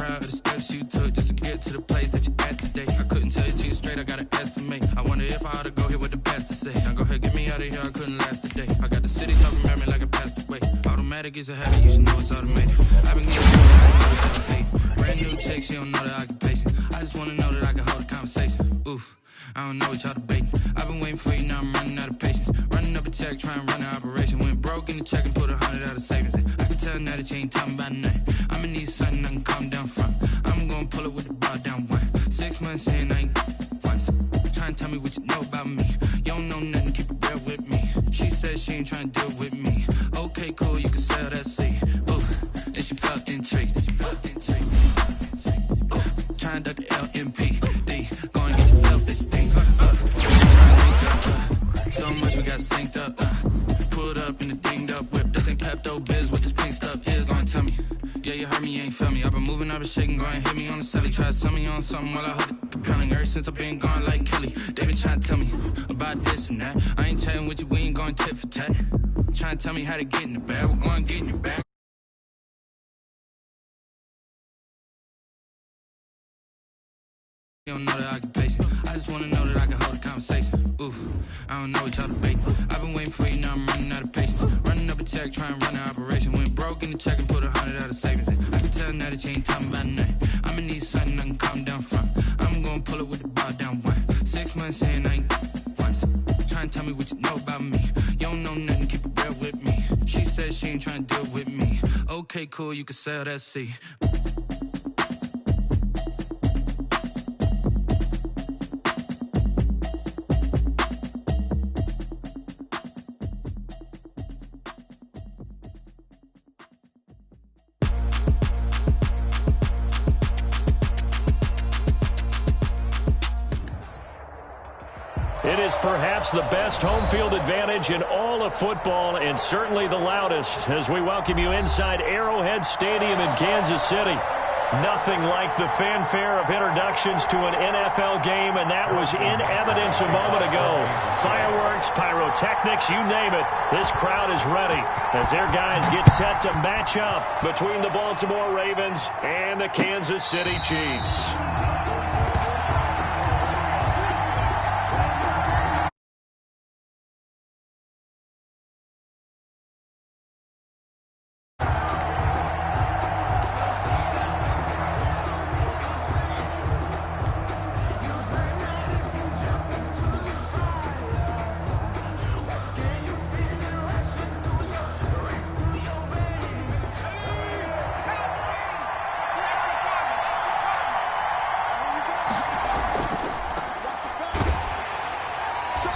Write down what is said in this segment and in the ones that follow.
proud of the steps you took just to get to the place that you at today. I couldn't tell you to you straight, I gotta estimate. I wonder if I ought to go here with the best to say. Now go ahead, get me out of here, I couldn't last today. I got the city talking about me like I passed away. Automatic is a habit, you should know it's automated. I've been getting to it, I know that I hate. Brand new chick, she don't know the occupation. I just wanna know that I can hold a conversation. Oof, I don't know what y'all debating. I've been waiting for you, now I'm running out of patience. Running up a check, trying to run an operation. Went broke in the check and put 100 out of savings in. I can tell now that you ain't talking about nothing. I'ma need something I can calm down from. I'm gonna pull it with the bar down one. 6 months in, I ain't once. Trying to tell me what you know about me. You don't know nothing, keep it real with me. She said she ain't trying to deal with me. Okay, cool, you can sell that seed. Ooh, and she felt intrigued. Trying to duck the LMPD. Go and get yourself this thing. So much we got synced up. Pulled up in the dinged up whip. This ain't Pepto Biz, what this pink stuff is. Long tell me. Yeah, you heard me, you ain't felt me. I've been moving, I've been shaking, go and hit me on the celly. Try to sell me on something while I hold it compelling. Ever since I've been gone like Kelly, they been trying to tell me about this and that. I ain't chatting with you, we ain't going tit for tat. Trying to tell me how to get in the bag, we're going to get in your bag. You don't know the occupation. I just wanna know that I can hold a conversation. Ooh, I don't know what y'all debating. I've been waiting for you, now I'm running out of patience. Running up a check, trying to run an operation. Went broke in the check and put 100 out of savings in. I can tell now that you ain't talking about nothing. I'ma need something I can calm down from. I'm gonna pull it with the bar down one. 6 months in, I ain't once. Trying to tell me what you know about me. You don't know nothing, keep it real with me. She said she ain't trying to deal with me. Okay, cool, you can sell that seed. It is perhaps the best home field advantage in all of football and certainly the loudest as we welcome you inside Arrowhead Stadium in Kansas City. Nothing like the fanfare of introductions to an NFL game, and that was in evidence a moment ago. Fireworks, pyrotechnics, you name it. This crowd is ready as their guys get set to match up between the Baltimore Ravens and the Kansas City Chiefs.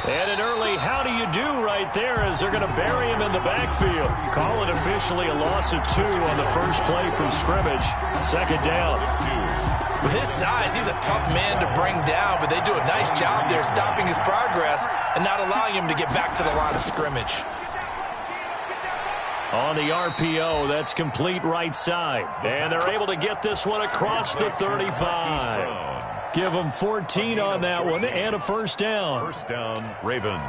And an early how do you do right there as they're going to bury him in the backfield. Call it officially a loss of 2 on the first play from scrimmage. Second down. With his size, he's a tough man to bring down, but they do a nice job there stopping his progress and not allowing him to get back to the line of scrimmage. On the RPO, that's complete right side. And they're able to get this one across the 35. Give them 14 on that one and a first down. First down, Ravens.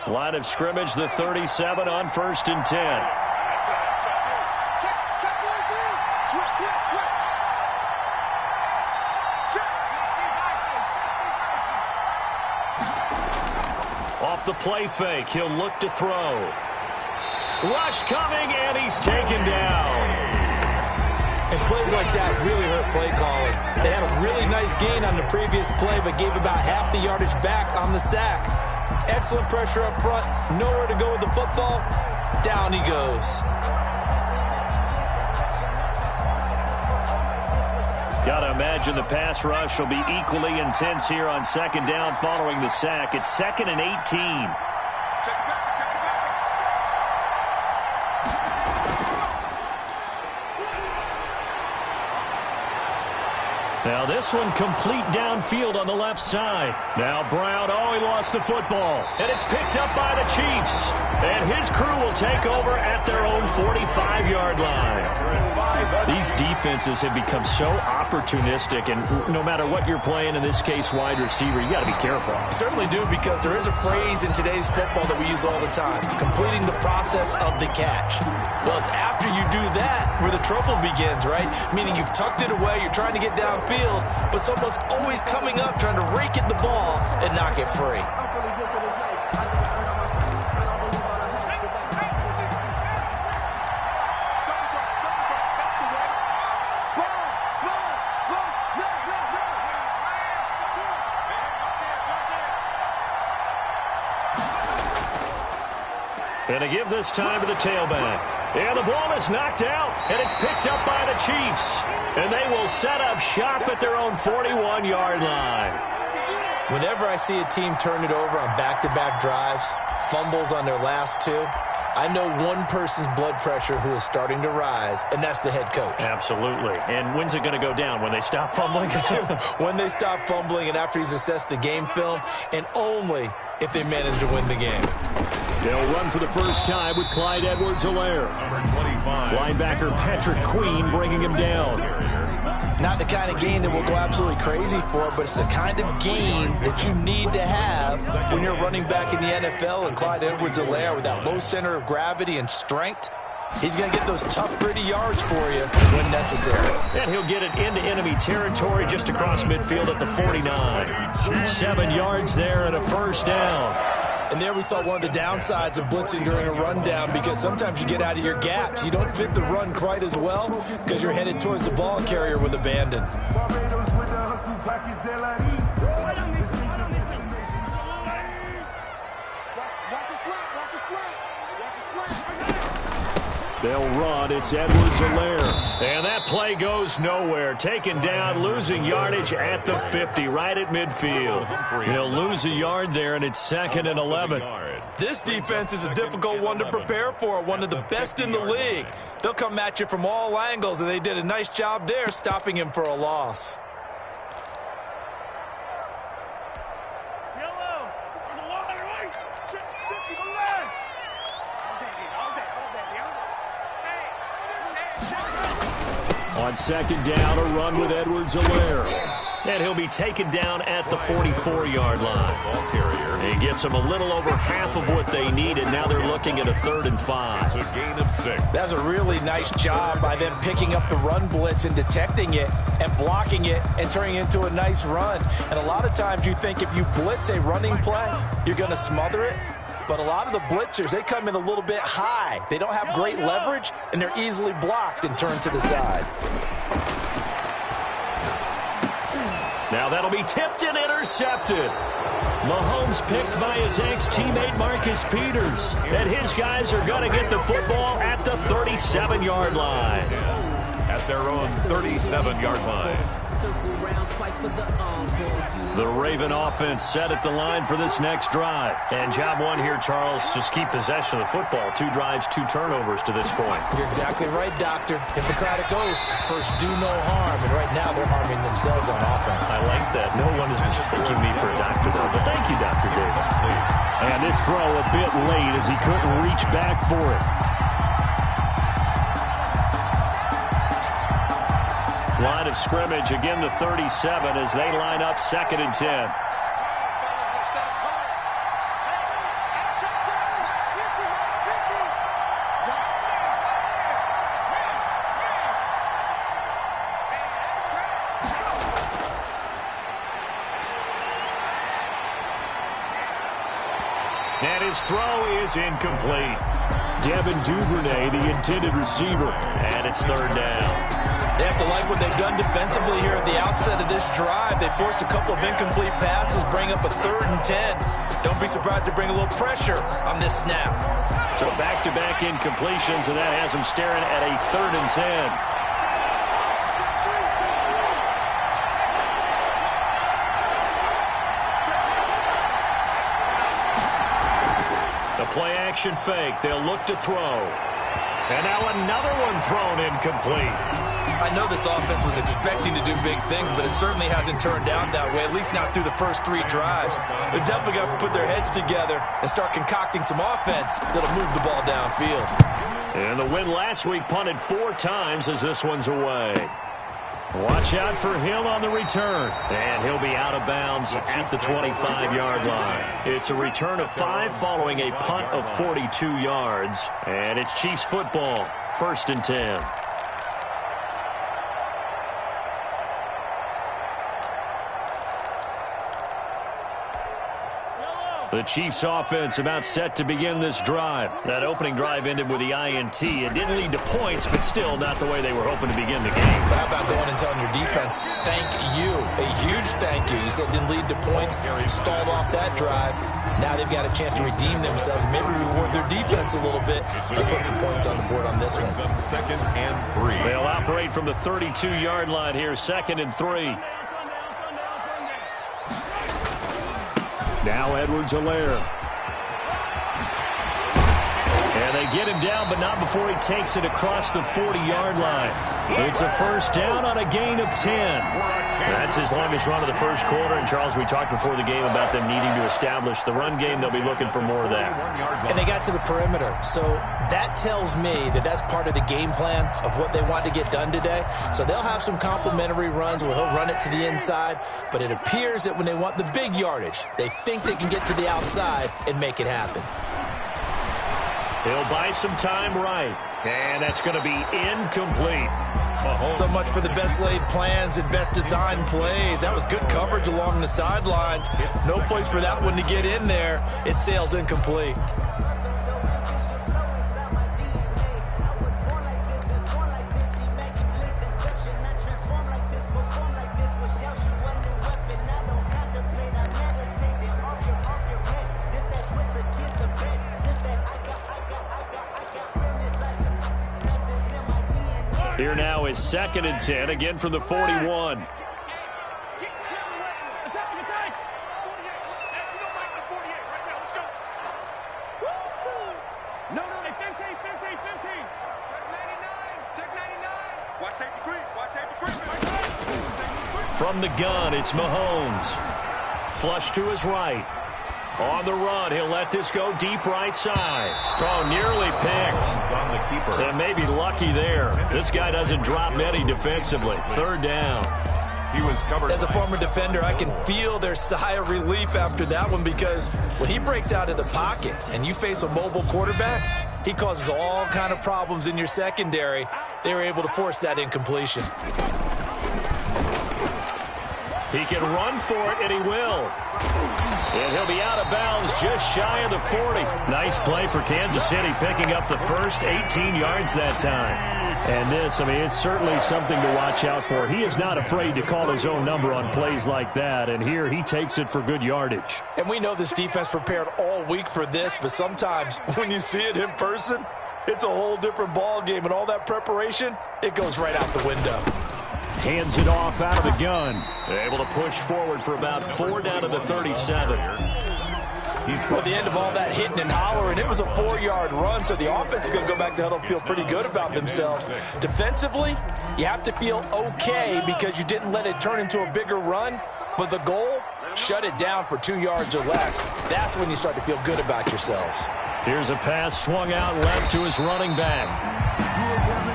Line of scrimmage, the 37 on 1st and 10. Off the play fake, he'll look to throw. Rush coming, and he's taken down. And plays like that really hurt play calling. They had a really nice gain on the previous play, but gave about half the yardage back on the sack. Excellent pressure up front, nowhere to go with the football. Down he goes. Gotta imagine the pass rush will be equally intense here on second down following the sack. It's 2nd and 18. Now this one complete downfield on the left side. Now Brown, he lost the football. And it's picked up by the Chiefs. And his crew will take over at their own 45-yard line. These defenses have become so opportunistic, and no matter what you're playing, in this case wide receiver, you got to be careful. Certainly do, because there is a phrase in today's football that we use all the time: completing the process of the catch. Well, it's after you do that where the trouble begins, right? Meaning you've tucked it away, you're trying to get downfield, but someone's always coming up trying to rake at the ball and knock it free. And to give this time to the tailback. And the ball is knocked out, and it's picked up by the Chiefs. And they will set up shop at their own 41-yard line. Whenever I see a team turn it over on back-to-back drives, fumbles on their last two, I know one person's blood pressure who is starting to rise, and that's the head coach. Absolutely. And when's it going to go down? When they stop fumbling? When they stop fumbling and after he's assessed the game film, and only if they manage to win the game. They'll run for the first time with Clyde Edwards-Helaire. Number 25. Linebacker Patrick Queen bringing him down. Not the kind of gain that we'll go absolutely crazy for, but it's the kind of gain that you need to have when you're running back in the NFL. And Clyde Edwards-Helaire, with that low center of gravity and strength, he's going to get those tough, gritty yards for you when necessary. And he'll get it into enemy territory just across midfield at the 49. 7 yards there and a first down. And there we saw one of the downsides of blitzing during a rundown, because sometimes you get out of your gaps. You don't fit the run quite as well because you're headed towards the ball carrier with abandon. They'll run. It's Edwards-Helaire. And that play goes nowhere. Taken down, losing yardage at the 50, right at midfield. He'll lose a yard there, and it's 2nd and 11. This defense is a difficult one to prepare for, one of the best in the league. They'll come at you from all angles, and they did a nice job there stopping him for a loss. On 2nd down, a run with Edwards-Helaire. And he'll be taken down at the 44-yard line. He gets them a little over half of what they needed. Now they're looking at a 3rd and 5. It's a gain of 6. That's a really nice job by them picking up the run blitz and detecting it and blocking it and turning it into a nice run. And a lot of times you think if you blitz a running play, you're going to smother it. But a lot of the blitzers, they come in a little bit high. They don't have great leverage, and they're easily blocked and turned to the side. Now that'll be tipped and intercepted. Mahomes picked by his ex-teammate Marcus Peters. And his guys are going to get the football at the 37-yard line. At their own 37-yard line. The Raven offense set at the line for this next drive. And job one here, Charles, just keep possession of the football. 2 drives, 2 turnovers to this point. You're exactly right, Doctor. Hippocratic oath. First, do no harm. And right now, they're harming themselves on offense. I like that. No one is mistaking me for a doctor, though. But thank you, Dr. Davis. And this throw a bit late as he couldn't reach back for it. Line of scrimmage, again the 37 as they line up 2nd and 10. And his throw is incomplete. Devin Duvernay, the intended receiver, and it's 3rd down. They have to like what they've done defensively here at the outset of this drive. They forced a couple of incomplete passes, bring up a 3rd and 10. Don't be surprised to bring a little pressure on this snap. So back-to-back incompletions, and that has them staring at a 3rd and 10. Play action fake. They'll look to throw. And now another one thrown incomplete. I know this offense was expecting to do big things, but it certainly hasn't turned out that way, at least not through the first 3 drives. They're definitely going to have to put their heads together and start concocting some offense that'll move the ball downfield. And the win last week punted 4 times as this one's away. Watch out for Hill on the return. And he'll be out of bounds at the 25-yard line. It's a return of 5 following a punt of 42 yards. And it's Chiefs football, 1st and 10. The Chiefs offense about set to begin this drive. That opening drive ended with the INT. It didn't lead to points, but still not the way they were hoping to begin the game. How about going and telling your defense, thank you, a huge thank you. You said it didn't lead to points, stalled off that drive. Now they've got a chance to redeem themselves, maybe reward their defense a little bit by putting some points on the board on this one. 2nd and 3. They'll operate from the 32-yard line here, 2nd and 3. Now Edwards-Helaire. And they get him down, but not before he takes it across the 40-yard line. It's a first down on a gain of 10. That's his longest run of the first quarter. And, Charles, we talked before the game about them needing to establish the run game. They'll be looking for more of that. And they got to the perimeter. So that tells me that that's part of the game plan of what they want to get done today. So they'll have some complimentary runs where he'll run it to the inside. But it appears that when they want the big yardage, they think they can get to the outside and make it happen. He'll buy some time right. And that's going to be incomplete. So much for the best laid plans and best designed plays. That was good coverage along the sidelines. No place for that one to get in there. It sails incomplete. Here now is 2nd and 10, again from the 41. From the gun, it's Mahomes. Flush to his right. On the run, he'll let this go deep right side. Oh, nearly picked. On the keeper. And maybe lucky there. This guy doesn't drop many defensively. 3rd down. He was covered. As a former defender, I can feel their sigh of relief after that one, because when he breaks out of the pocket and you face a mobile quarterback, he causes all kind of problems in your secondary. They were able to force that incompletion. He can run for it, and he will. And he'll be out of bounds just shy of the 40. Nice play for Kansas City, picking up the first 18 yards that time. And this, I mean, it's certainly something to watch out for. He is not afraid to call his own number on plays like that, and here he takes it for good yardage. And we know this defense prepared all week for this, but sometimes when you see it in person, it's a whole different ball game, and all that preparation, it goes right out the window. Hands it off out of the gun. Able to push forward for about 4 down to the 37. At the end of all that hitting and hollering, it was a 4-yard run, so the offense is going to go back to huddle and feel pretty good about themselves. Defensively, you have to feel okay because you didn't let it turn into a bigger run, but the goal, shut it down for 2 yards or less. That's when you start to feel good about yourselves. Here's a pass swung out left to his running back.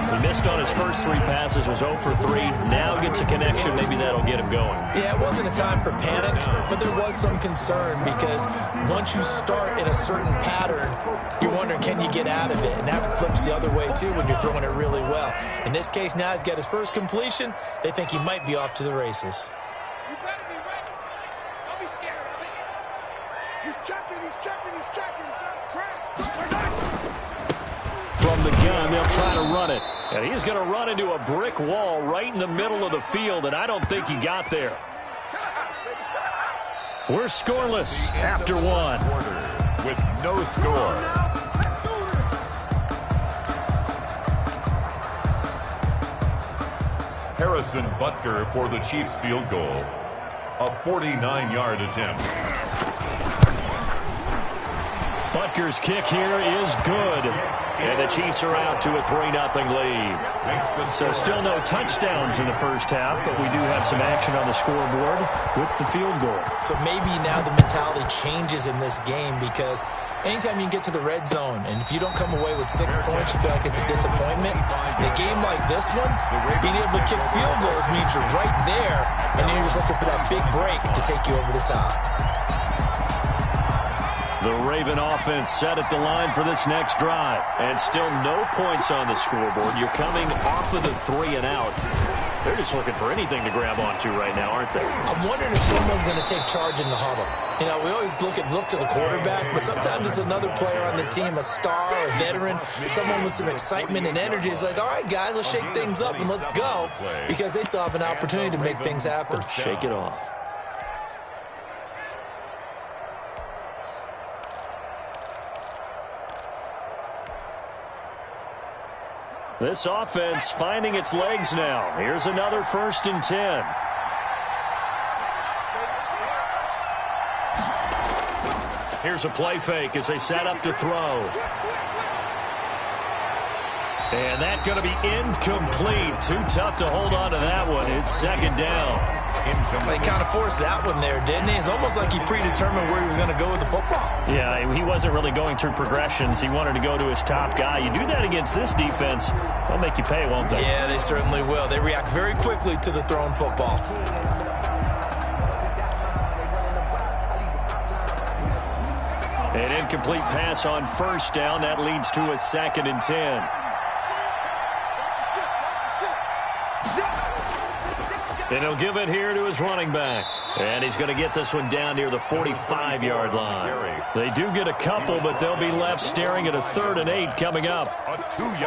He missed on his first 3 passes, was 0 for 3. Now gets a connection. Maybe that'll get him going. Yeah, it wasn't a time for panic, but there was some concern because once you start in a certain pattern, you're wondering, can you get out of it? And that flips the other way, too, when you're throwing it really well. In this case, now he's got his first completion. They think he might be off to the races. You better be ready. Don't be scared of it. He's checking, he's checking, he's checking. From the gun, they'll try to run it. And he's going to run into a brick wall right in the middle of the field, and I don't think he got there. We're scoreless after 1. With no score. Harrison Butker for the Chiefs field goal. A 49-yard attempt. Butker's kick here is good. And the Chiefs are out to a 3-0 lead. So still no touchdowns in the first half, but we do have some action on the scoreboard with the field goal. So maybe now the mentality changes in this game, because anytime you can get to the red zone, and if you don't come away with 6 points, you feel like it's a disappointment. In a game like this one, being able to kick field goals means you're right there, and you're just looking for that big break to take you over the top. The Raven offense set at the line for this next drive. And still no points on the scoreboard. You're coming off of the 3 and out. They're just looking for anything to grab onto right now, aren't they? I'm wondering if someone's going to take charge in the huddle. You know, we always look to the quarterback, but sometimes it's another player on the team, a star, a veteran, someone with some excitement and energy. It's like, all right, guys, let's shake things up and let's go, because they still have an opportunity to make things happen. Shake it off. This offense finding its legs now. Here's another 1st and 10. Here's a play fake as they set up to throw. And that's going to be incomplete. Too tough to hold on to that one. It's 2nd down. They kind of forced that one there, didn't he? It's almost like he predetermined where he was going to go with the football. Yeah, he wasn't really going through progressions. He wanted to go to his top guy. You do that against this defense, they'll make you pay, won't they? Yeah, they certainly will. They react very quickly to the thrown football. An incomplete pass on 1st down. That leads to a 2nd and 10. And he'll give it here to his running back. And he's going to get this one down near the 45-yard line. They do get a couple, but they'll be left staring at a 3rd and 8 coming up.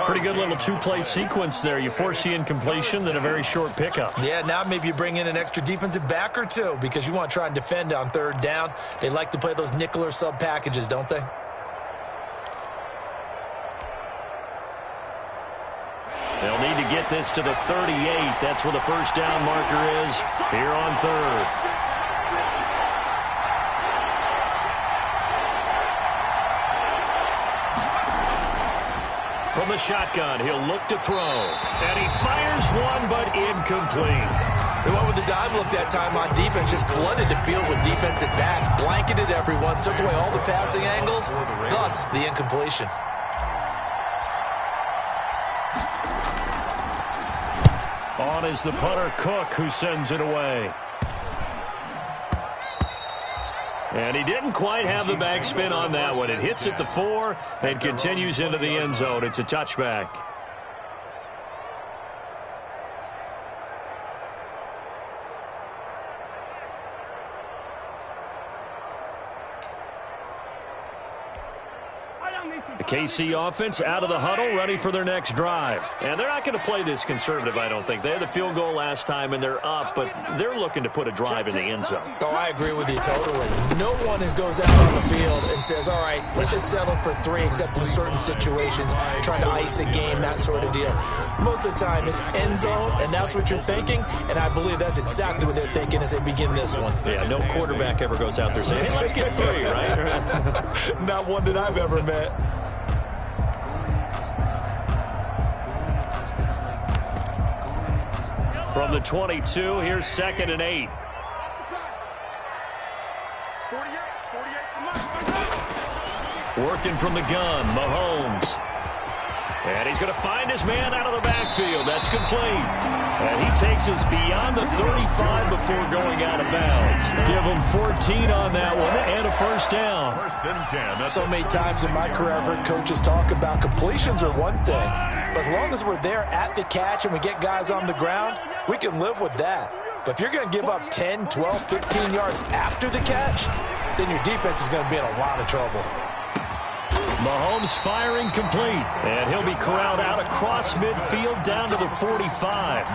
Pretty good little 2-play sequence there. You force the incompletion, then a very short pickup. Yeah, now maybe you bring in an extra defensive back or two, because you want to try and defend on 3rd down. They like to play those nickel or sub packages, don't they? They'll need to get this to the 38. That's where the 1st down marker is here on 3rd. From the shotgun, he'll look to throw. And he fires one, but incomplete. They went with the dive look that time on defense, just flooded the field with defensive backs, blanketed everyone, took away all the passing angles, thus the incompletion. On is the punter, Cook, who sends it away. And he didn't quite have the backspin on that one. It hits at the 4 and continues into the end zone. It's a touchback. The KC offense out of the huddle, ready for their next drive. And they're not going to play this conservative, I don't think. They had the field goal last time, and they're up, but they're looking to put a drive in the end zone. Oh, I agree with you totally. No one goes out on the field and says, all right, let's just settle for 3, except in certain situations, trying to ice a game, that sort of deal. Most of the time, it's end zone, and that's what you're thinking, and I believe that's exactly what they're thinking as they begin this one. Yeah, no quarterback ever goes out there saying, hey, let's get 3, right? Not one that I've ever met. From the 22, here's 2nd and 8. Working from the gun, Mahomes. And he's going to find his man out of the backfield. That's complete. And he takes us beyond the 35 before going out of bounds. Give him 14 on that one and a 1st down. 1st and 10. So many times in my career, I've heard coaches talk about completions are one thing. But as long as we're there at the catch and we get guys on the ground, we can live with that. But if you're going to give up 10, 12, 15 yards after the catch, then your defense is going to be in a lot of trouble. Mahomes firing complete, and he'll be corralled out across midfield down to the 45.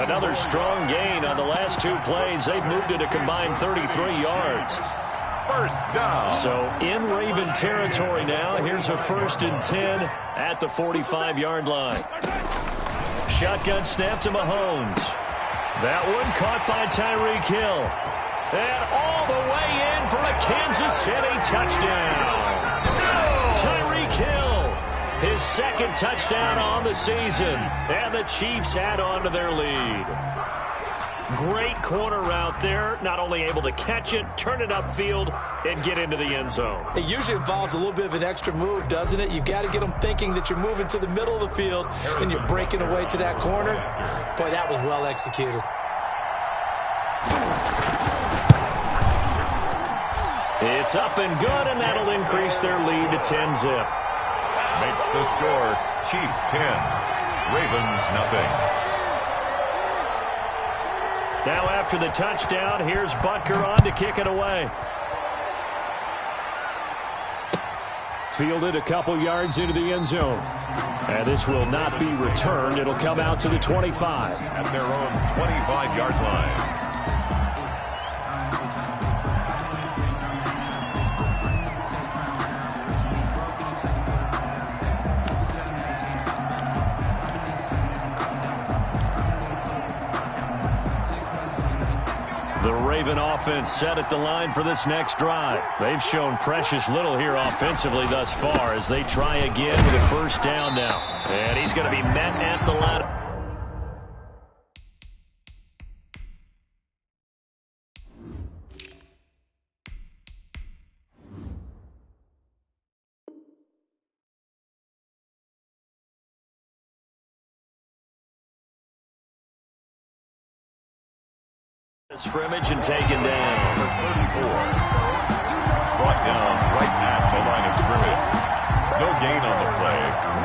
Another strong gain on the last 2 plays. They've moved it a combined 33 yards. 1st down. So in Raven territory now. Here's a 1st and 10 at the 45-yard line. Shotgun snap to Mahomes. That one caught by Tyreek Hill. And all the way in for a Kansas City touchdown. his second touchdown on the season. And the Chiefs add on to their lead. Great corner route there. Not only able to catch it, turn it upfield, and get into the end zone. It usually involves a little bit of an extra move, doesn't it? You've got to get them thinking that you're moving to the middle of the field and you're breaking away to that corner. Boy, that was well executed. It's up and good, and that'll increase their lead to 10-zip. Makes the score Chiefs 10, Ravens nothing. Now after the touchdown, here's Butker on to kick it away. Fielded a couple yards into the end zone. And this will not be returned. It'll come out to the 25. At their own 25-yard line. The Raven offense set at the line for this next drive. They've shown precious little here offensively thus far as they try again with a first down now. And he's going to be met at the line. Scrimmage and taken down. 34. Brought down right at the line of scrimmage. No gain on the play.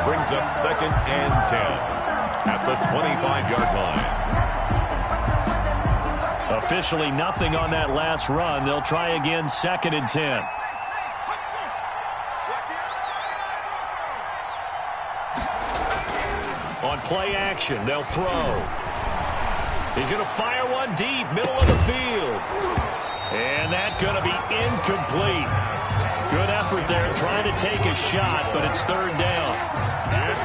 Brings up 2nd and 10 at the 25-yard line. Officially nothing on that last run. They'll try again 2nd and 10. On play action, they'll throw. He's going to fire one deep, middle of the field. And that's going to be incomplete. Good effort there, trying to take a shot, but it's 3rd down.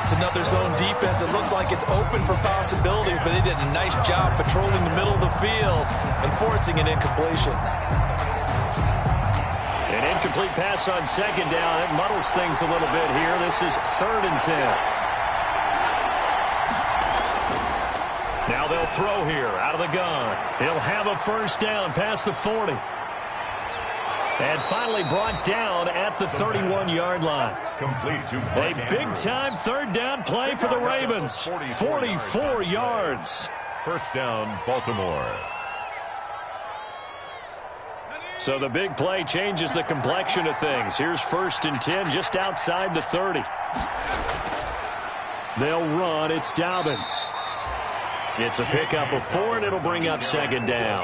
It's another zone defense. It looks like it's open for possibilities, but they did a nice job patrolling the middle of the field and forcing an incompletion. An incomplete pass on 2nd down. It muddles things a little bit here. This is 3rd and 10. Now they'll throw here out of the gun. He'll have a first down past the 40. And finally brought down at the 31-yard line. Complete to a big-time 3rd down play for the Ravens. 44 yards. First down, Baltimore. So the big play changes the complexion of things. Here's 1st and 10 just outside the 30. They'll run. It's Dobbins. It's a pickup of 4, and it'll bring up 2nd down.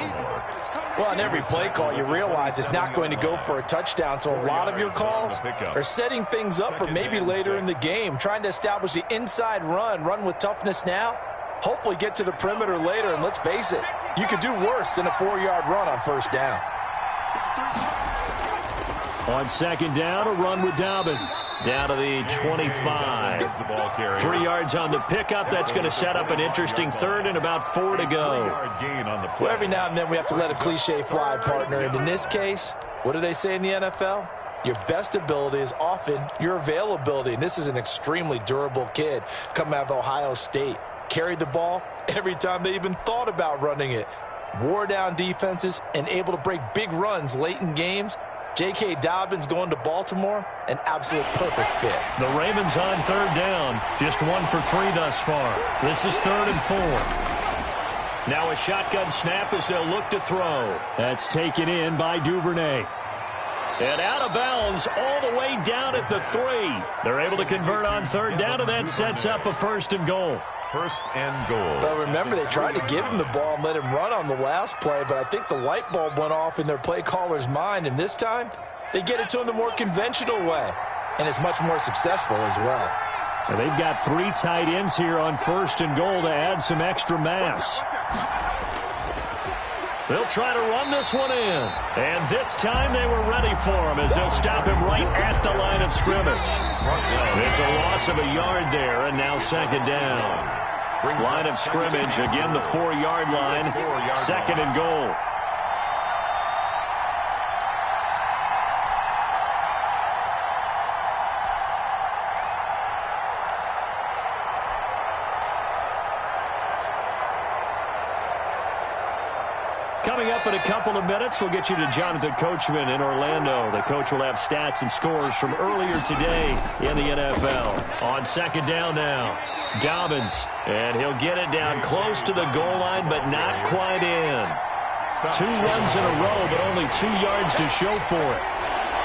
Well, on every play call, you realize it's not going to go for a touchdown, so a lot of your calls are setting things up for maybe later in the game, trying to establish the inside run with toughness now, hopefully get to the perimeter later, and let's face it, you could do worse than a 4-yard run on 1st down. On 2nd down, a run with Dobbins. Down to the 25. 3 yards on the pickup. That's going to set up an interesting 3rd and about 4 to go. Well, every now and then we have to let a cliche fly, partner. And in this case, what do they say in the NFL? Your best ability is often your availability. And this is an extremely durable kid coming out of Ohio State. Carried the ball every time they even thought about running it. Wore down defenses and able to break big runs late in games. J.K. Dobbins going to Baltimore, an absolute perfect fit. The Ravens on 3rd down, just 1 for 3 thus far. This is 3rd and 4. Now a shotgun snap as they'll look to throw. That's taken in by Duvernay. And out of bounds all the way down at the 3. They're able to convert on 3rd down, and that sets up a 1st and goal. 1st and goal. Well, remember, they tried to give him the ball and let him run on the last play, but I think the light bulb went off in their play caller's mind, and this time they get it to him the more conventional way, and it's much more successful as well. And they've got 3 tight ends here on 1st and goal to add some extra mass. They'll try to run this one in, and this time they were ready for him as they'll stop him right at the line of scrimmage. It's a loss of a yard there, and now 2nd down. Line of scrimmage, again the 4-yard line, 2nd and goal. Coming up in a couple of minutes, we'll get you to Jonathan Coachman in Orlando. The coach will have stats and scores from earlier today in the NFL. On second down now, Dobbins. And he'll get it down close to the goal line, but not quite in. 2 runs in a row, but only 2 yards to show for it.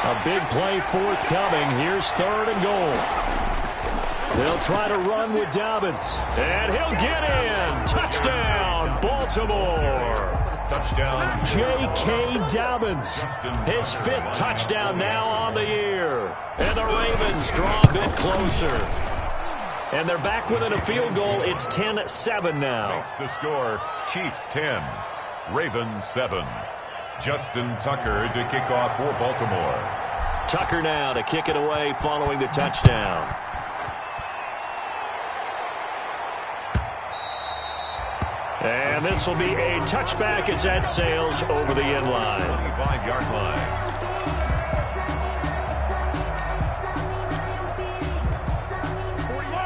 A big play forthcoming. Here's 3rd and goal. They'll try to run with Dobbins. And he'll get in. Touchdown, Baltimore. Touchdown. J.K. Dobbins. His 5th touchdown now on the year. And the Ravens draw a bit closer. And they're back within a field goal. It's 10-7 now. Makes the score. Chiefs 10. Ravens 7. Justin Tucker to kick off for Baltimore. Tucker now to kick it away following the touchdown. And this will be a touchback as that sails over the end line. 25-yard line.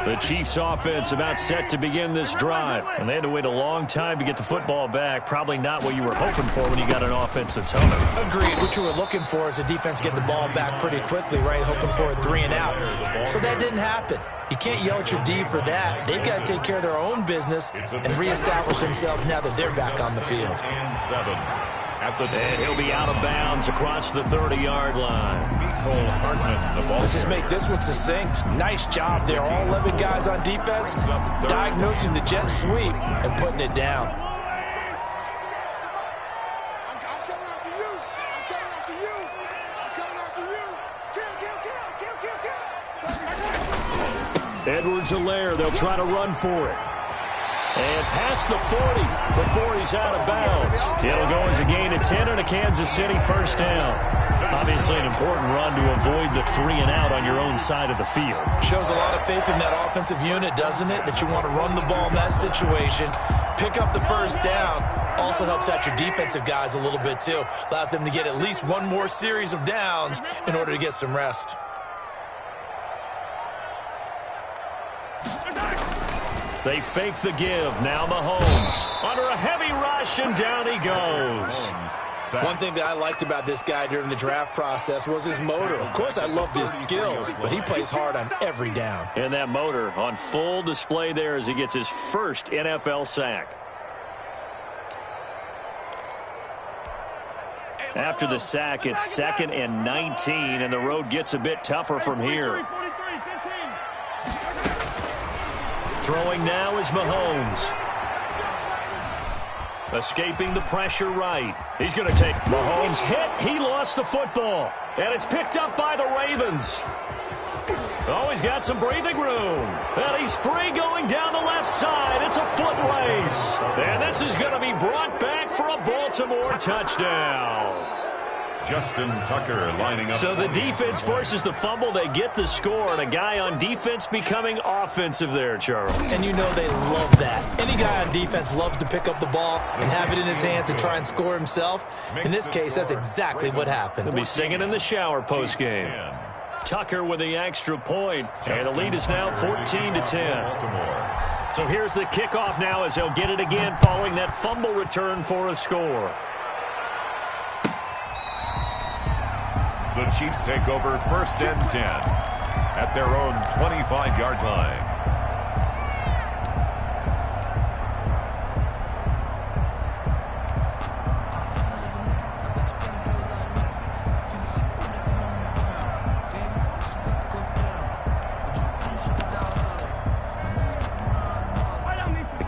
The Chiefs offense about set to begin this drive. And they had to wait a long time to get the football back. Probably not what you were hoping for when you got an offense that's home. Agreed. What you were looking for is the defense get the ball back pretty quickly, right? Hoping for a 3 and out. So that didn't happen. You can't yell at your D for that. They've got to take care of their own business and reestablish themselves now that they're back on the field. And he'll be out of bounds across the 30-yard line. Let's just make this one succinct. Nice job there. All 11 guys on defense diagnosing the jet sweep and putting it down. I'm coming after you. I'm coming after you. I'm coming after you. Kill. Edwards-Helaire, they'll try to run for it. And past the 40 before he's out of bounds. It'll go as a gain of 10 and a Kansas City first down. Obviously an important run to avoid the 3 and out on your own side of the field. Shows a lot of faith in that offensive unit, doesn't it? That you want to run the ball in that situation. Pick up the first down. Also helps out your defensive guys a little bit too. Allows them to get at least one more series of downs in order to get some rest. They fake the give. Now Mahomes under a heavy rush, and down he goes. One thing that I liked about this guy during the draft process was his motor. Of course, I loved his skills, but he plays hard on every down. And that motor on full display there as he gets his first NFL sack. After the sack, it's 2nd and 19, and the road gets a bit tougher from here. Throwing now is Mahomes. Escaping the pressure right. He's going to take Mahomes hit. He lost the football. And it's picked up by the Ravens. Oh, he's got some breathing room. And he's free going down the left side. It's a foot race. And this is going to be brought back for a Baltimore touchdown. Justin Tucker lining up. So the defense forces the fumble. They get the score, and a guy on defense becoming offensive there, Charles. And you know they love that. Any guy on defense loves to pick up the ball and have it in his hands and try and score himself. In this case, that's exactly what happened. He'll be singing in the shower postgame. Tucker with the extra point, and the lead is now 14-10. So here's the kickoff now as they'll get it again following that fumble return for a score. The Chiefs take over 1st and 10 at their own 25-yard line.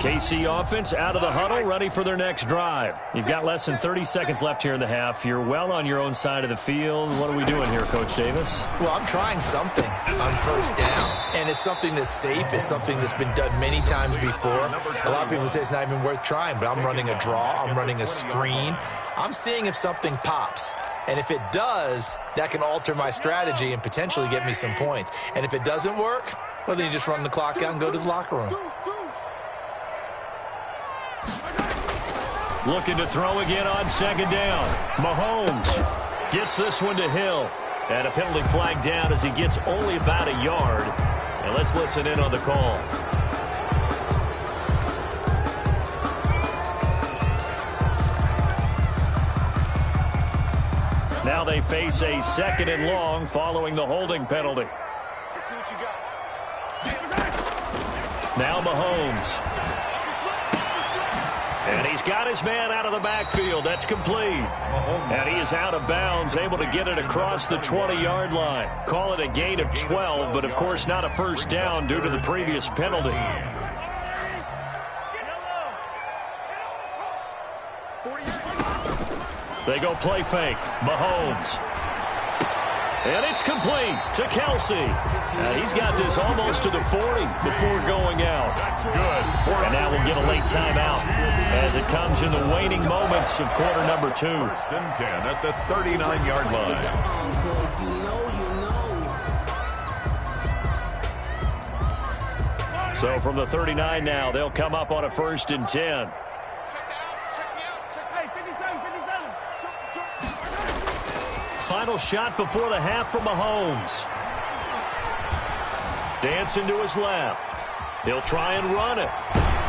KC offense out of the huddle, ready for their next drive. You've got less than 30 seconds left here in the half. You're well on your own side of the field. What are we doing here, Coach Davis? Well, I'm trying something on first down, and it's something that's safe. It's something that's been done many times before. A lot of people say it's not even worth trying, but I'm running a draw. I'm running a screen. I'm seeing if something pops. And if it does, that can alter my strategy and potentially get me some points. And if it doesn't work, well, then you just run the clock out and go to the locker room. Looking to throw again on second down. Mahomes gets this one to Hill. And a penalty flag down as he gets only about a yard. And let's listen in on the call. now they face a 2nd and long following the holding penalty. Let's see what you got. Now Mahomes. And he's got his man out of the backfield. That's complete. And he is out of bounds, able to get it across the 20-yard line. Call it a gain of 12, but of course not a first down due to the previous penalty. They go play fake. Mahomes. And it's complete to Kelsey. And he's got this almost to the 40 before going out. That's good. And now we'll get a late timeout as it comes in the waning moments of quarter number 2. 1st and 10 at the 39-yard line. So from the 39 now, they'll come up on a 1st and 10. Final shot before the half from Mahomes. Dancing to his left. He'll try and run it.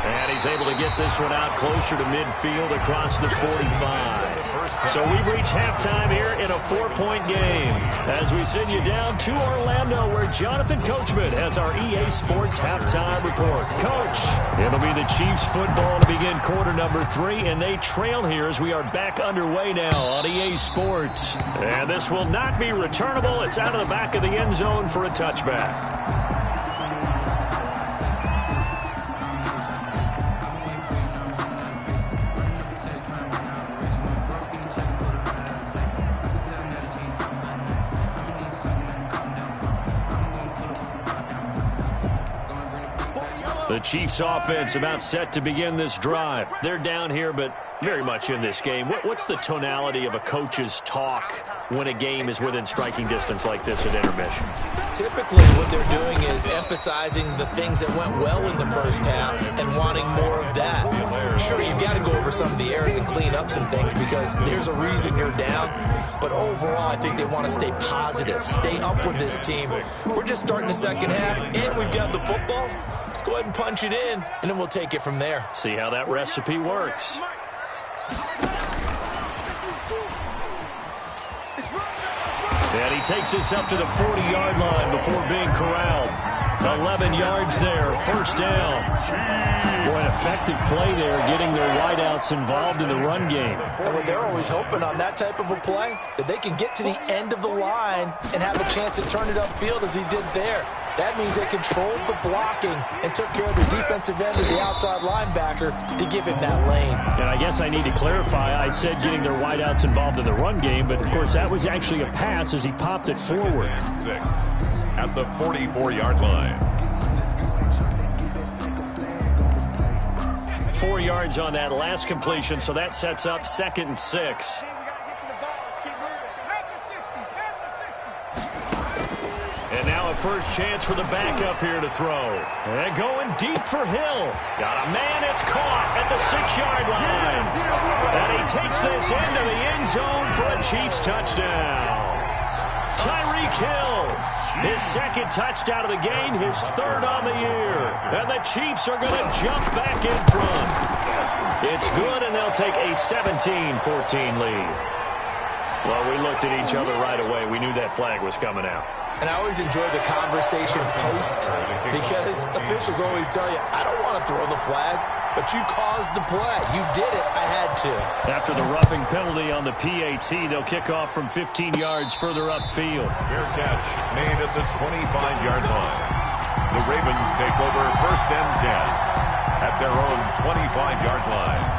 And he's able to get this one out closer to midfield across the 45. So we've reached halftime here in a 4-point game as we send you down to Orlando where Jonathan Coachman has our EA Sports halftime report. Coach, it'll be the Chiefs football to begin quarter number 3, and they trail here as we are back underway now on EA Sports. And this will not be returnable. It's out of the back of the end zone for a touchback. The Chiefs offense about set to begin this drive. They're down here, but very much in this game. What's the tonality of a coach's talk when a game is within striking distance like this at intermission? Typically, what they're doing is emphasizing the things that went well in the first half and wanting more of that. Sure, you've got to go over some of the errors and clean up some things because there's a reason you're down. But overall, I think they want to stay positive, stay up with this team. We're just starting the second half, and we've got the football. Let's go ahead and punch it in, and then we'll take it from there. See how that recipe works. And he takes this up to the 40-yard line before being corralled. 11 yards there, first down. Boy, an effective play there, getting their wideouts involved in the run game. And they're always hoping on that type of a play that they can get to the end of the line and have a chance to turn it upfield as he did there. That means they controlled the blocking and took care of the defensive end of the outside linebacker to give him that lane. And I guess I need to clarify. I said getting their wideouts involved in the run game, but of course that was actually a pass as he popped it forward. 6 at the 44-yard line. 4 yards on that last completion, so that sets up 2nd and 6. And now a first chance for the backup here to throw. And going deep for Hill. Got a man, it's caught at the 6-yard line. And he takes this into the end zone for a Chiefs touchdown. Tyreek Hill, his 2nd touchdown of the game, his 3rd on the year. And the Chiefs are going to jump back in front. It's good, and they'll take a 17-14 lead. Well, we looked at each other right away. We knew that flag was coming out. And I always enjoy the conversation post because officials always tell you, I don't want to throw the flag, but you caused the play. You did it. I had to. After the roughing penalty on the PAT, they'll kick off from 15 yards further upfield. Fair catch made at the 25-yard line. The Ravens take over 1st and 10 at their own 25-yard line.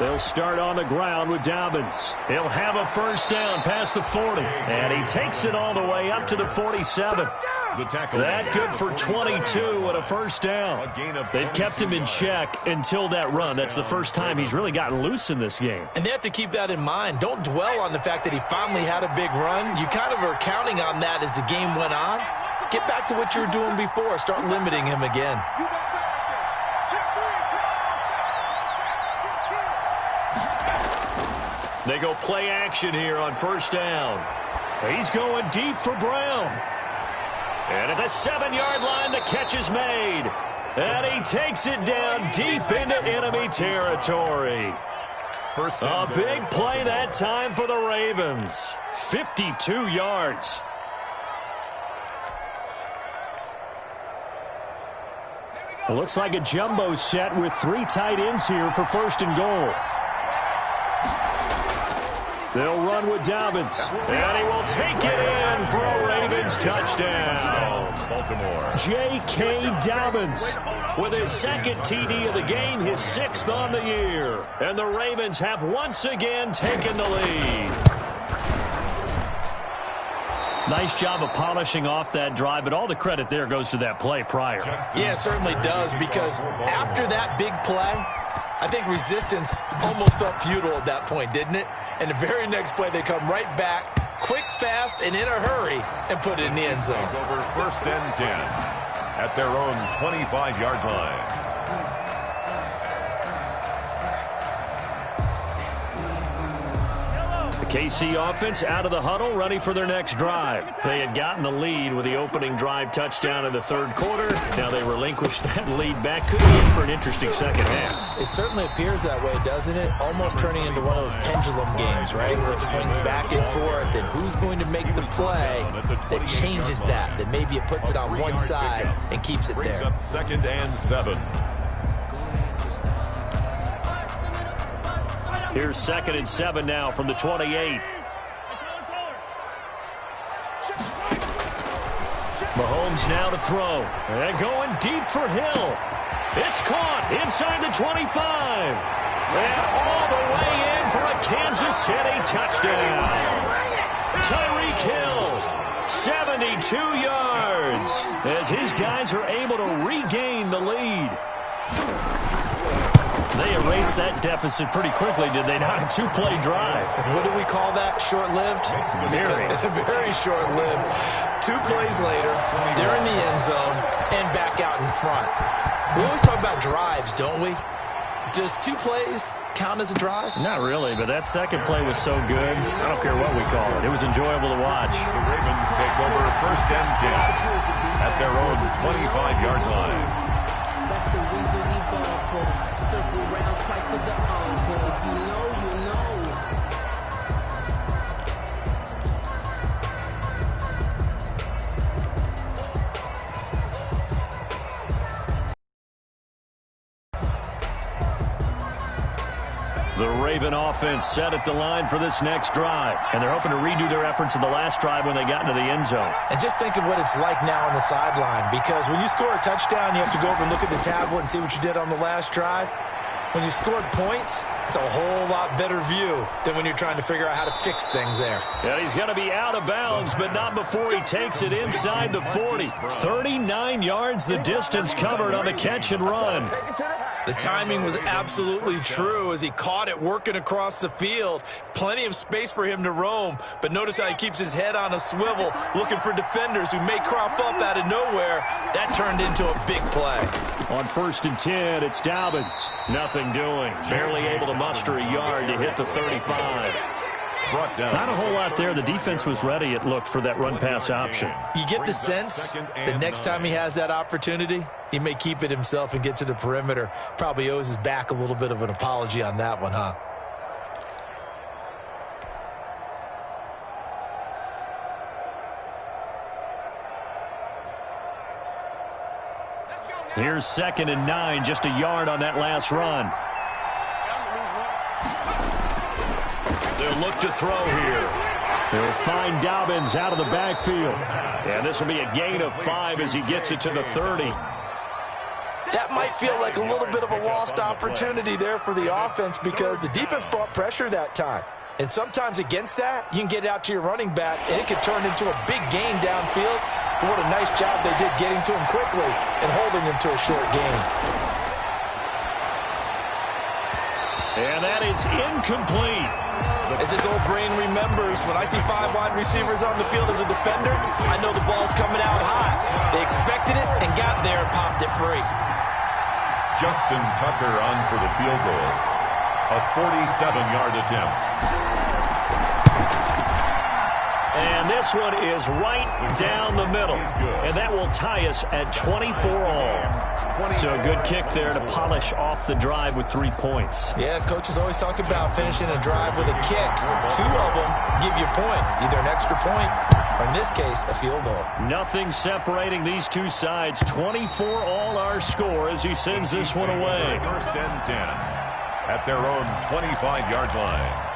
They'll start on the ground with Dobbins. He'll have a first down past the 40. And he takes it all the way up to the 47. That good for 22 and a first down. They've kept him in check until that run. That's the first time he's really gotten loose in this game. And they have to keep that in mind. Don't dwell on the fact that he finally had a big run. You kind of are counting on that as the game went on. Get back to what you were doing before. Start limiting him again. They go play action here on first down. He's going deep for Brown. And at the 7-yard line, the catch is made. And he takes it down deep into enemy territory. A big play that time for the Ravens. 52 yards. It looks like a jumbo set with 3 tight ends here for 1st and goal. They'll run with Dobbins, and he will take it in for a Ravens touchdown. Baltimore. J.K. Dobbins with his 2nd TD of the game, his 6th on the year. And the Ravens have once again taken the lead. Nice job of polishing off that drive, but all the credit there goes to that play prior. Yeah, it certainly does, because after that big play, I think resistance almost felt futile at that point, didn't it? And the very next play, they come right back, quick, fast, and in a hurry, and put it in the end zone. Over 1st and 10 at their own 25-yard line. The KC offense out of the huddle, ready for their next drive. They had gotten the lead with the opening drive touchdown in the 3rd quarter. Now they relinquished that lead back. Could be in for an interesting second half. It certainly appears that way, doesn't it? Almost turning into one of those pendulum games, right? Where it swings back and forth, and who's going to make the play that changes that maybe it puts it on one side and keeps it there. Brings up 2nd and 7. Here's 2nd and 7 now from the 28. Mahomes now to throw. And going deep for Hill. It's caught inside the 25. And all the way in for a Kansas City touchdown. Tyreek Hill, 72 yards, as his guys are able to regain the lead. They erased that deficit pretty quickly, did they not? A 2-play drive. What do we call that? Short-lived? Very. Very short-lived. 2 plays later, they're in the end zone and back out in front. We always talk about drives, don't we? Does 2 plays count as a drive? Not really, but that second play was so good. I don't care what we call it. It was enjoyable to watch. The Ravens take over 1st and 10 at their own 25-yard line. That's the reason we go for circle round twice for the encore. If you know, you know. The Raven offense set at the line for this next drive, and they're hoping to redo their efforts in the last drive when they got into the end zone. And just think of what it's like now on the sideline, because when you score a touchdown, you have to go over and look at the tablet and see what you did on the last drive. When you scored points, it's a whole lot better view than when you're trying to figure out how to fix things there. And he's going to be out of bounds, but not before he takes it inside the 40. 39 yards the distance covered on the catch and run. The timing was absolutely true as he caught it working across the field. Plenty of space for him to roam, but notice how he keeps his head on a swivel, looking for defenders who may crop up out of nowhere. That turned into a big play. On 1st and 10, it's Dobbins. Nothing doing. Barely able to muster a yard to hit the 35. Not a whole lot there. The defense was ready, it looked, for that run-pass option. You get the sense that next time he has that opportunity, he may keep it himself and get to the perimeter. Probably owes his back a little bit of an apology on that one, huh? Here's 2nd and 9, just a yard on that last run. They'll look to throw here. They'll find Dobbins out of the backfield. And this will be a gain of 5 as he gets it to the 30. That might feel like a little bit of a lost opportunity there for the offense because the defense brought pressure that time. And sometimes against that, you can get out to your running back, and it could turn into a big gain downfield. But what a nice job they did getting to him quickly and holding him to a short gain. And that is incomplete. As his old brain remembers, when I see 5 wide receivers on the field as a defender, I know the ball's coming out high. They expected it and got there and popped it free. Justin Tucker on for the field goal. A 47-yard attempt. And this one is right down the middle. And that will tie us at 24 all. So a good kick there to polish off the drive with 3 points. Yeah, coaches always talk about finishing a drive with a kick. 2 of them give you points, either an extra point or, in this case, a field goal. Nothing separating these two sides. 24 all our score as he sends this one away. First and 10 at their own 25-yard line.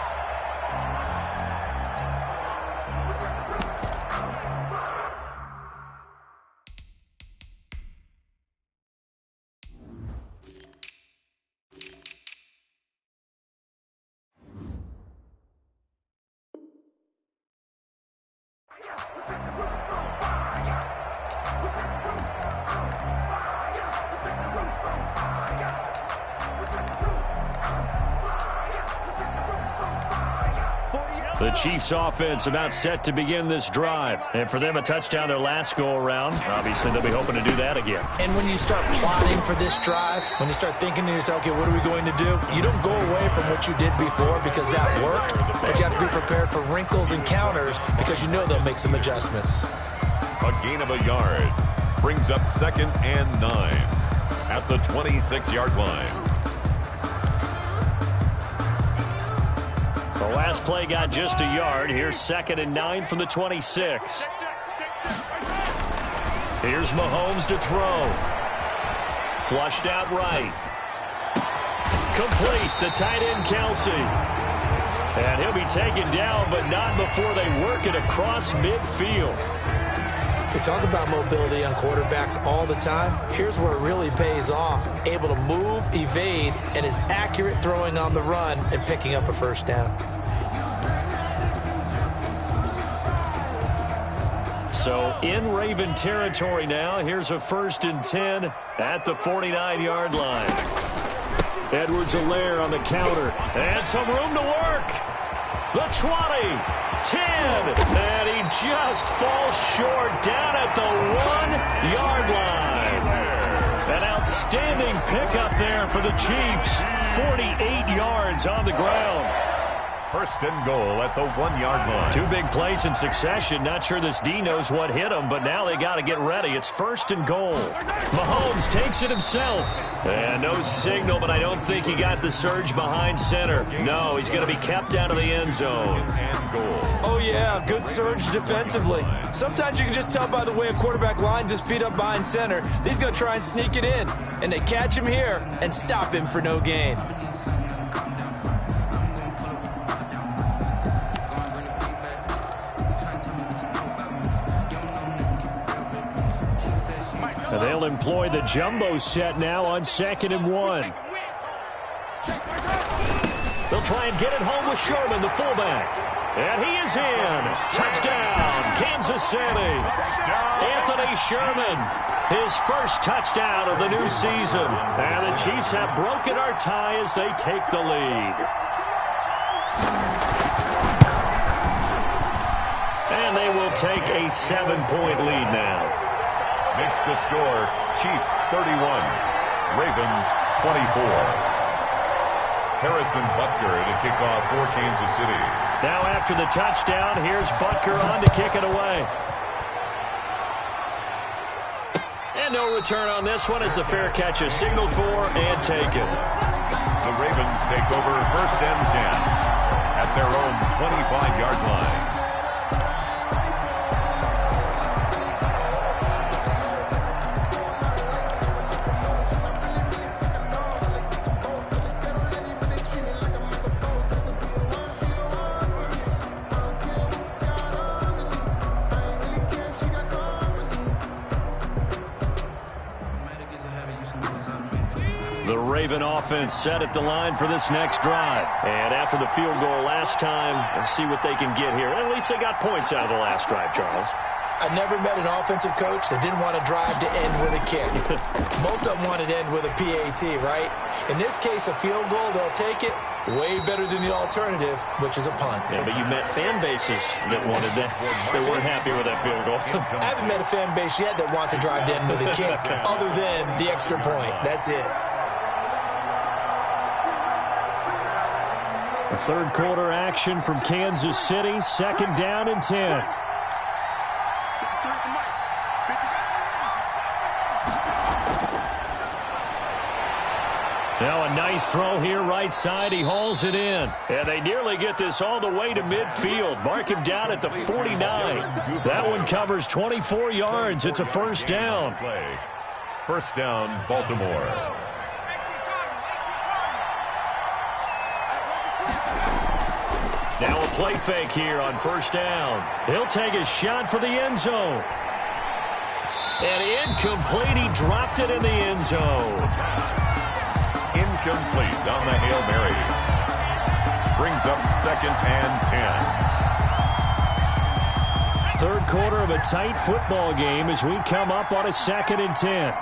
The Chiefs offense about set to begin this drive. And for them, a touchdown their last go-around. Obviously, they'll be hoping to do that again. And when you start plotting for this drive, when you start thinking to yourself, okay, what are we going to do? You don't go away from what you did before because that worked, but you have to be prepared for wrinkles and counters because you know they'll make some adjustments. A gain of a yard brings up 2nd and 9 at the 26-yard line. The last play got just a yard. Here's 2nd and 9 from the 26. Here's Mahomes to throw. Flushed out right. Complete. The tight end, Kelsey. And he'll be taken down, but not before they work it across midfield. We talk about mobility on quarterbacks all the time. Here's where it really pays off. Able to move, evade, and is accurate throwing on the run and picking up a first down. So in Raven territory now. Here's a 1st and 10 at the 49-yard line. Edwards-Helaire on the counter. And some room to work. The 20, 10, and he just falls short down at the 1-yard line. An outstanding pickup there for the Chiefs. 48 yards on the ground. 1st and goal at the 1-yard line. 2 big plays in succession. Not sure this D knows what hit him, but now they got to get ready. It's 1st and goal. Mahomes takes it himself. And no signal, but I don't think he got the surge behind center. No, he's going to be kept out of the end zone. And goal. Oh, yeah, good surge defensively. Sometimes you can just tell by the way a quarterback lines his feet up behind center. He's going to try and sneak it in. And they catch him here and stop him for no gain. And they'll employ the jumbo set now on 2nd and 1. They'll try and get it home with Sherman, the fullback. And he is in. Touchdown, Kansas City. Anthony Sherman, his first touchdown of the new season. And the Chiefs have broken our tie as they take the lead. And they will take a 7-point lead now. Makes the score Chiefs 31, Ravens 24. Harrison Butker to kick off for Kansas City. Now after the touchdown, here's Butker on to kick it away. And no return on this one as the fair catch is signaled for and taken. The Ravens take over 1st and 10 at their own 25-yard line. The Raven offense set at the line for this next drive. And after the field goal last time, let's see what they can get here. At least they got points out of the last drive, Charles. I never met an offensive coach that didn't want to drive to end with a kick. Most of them wanted to end with a PAT, right? In this case, a field goal, they'll take it. Way better than the alternative, which is a punt. Yeah, but you met fan bases that wanted that. They weren't happy with that field goal. I haven't met a fan base yet that wants to drive to end with a kick, other than the extra point. That's it. The third quarter action from Kansas City. Second down and 10. Now a nice throw here right side. He hauls it in. And they nearly get this all the way to midfield. Mark him down at the 49. That one covers 24 yards. It's a first down. First down, Baltimore. Now a play fake here on first down. He'll take a shot for the end zone. And incomplete. He dropped it in the end zone. Incomplete on the Hail Mary. Brings up second and 10. Third quarter of a tight football game as we come up on a second and 10.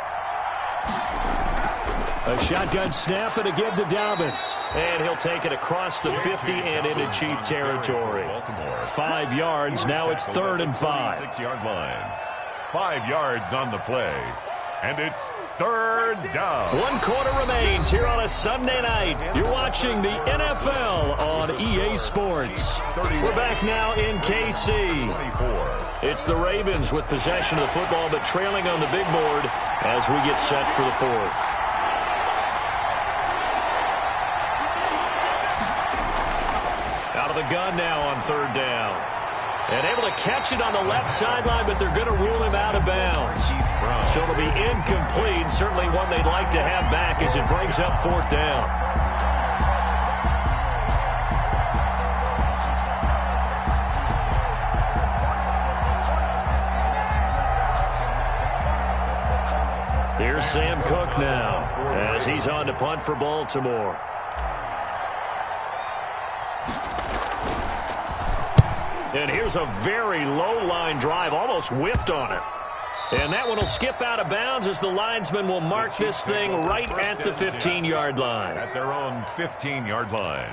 A shotgun snap and a give to Dobbins. And he'll take it across the 50 and into Chief territory. 5 yards. Now it's third and 5. 6-yard line. 5 yards on the play. And it's third down. 1 quarter remains here on a Sunday night. You're watching the NFL on EA Sports. We're back now in KC. It's the Ravens with possession of the football, but trailing on the big board as we get set for the fourth. Out of the gun now on third down. And able to catch it on the left sideline, but they're going to rule him out of bounds. So it'll be incomplete. Certainly one they'd like to have back as it brings up fourth down. Here's Sam Cook now as he's on to punt for Baltimore. And here's a very low line drive, almost whiffed on it. And that one will skip out of bounds as the linesman will mark this thing right at the 15-yard line. At their own 15-yard line.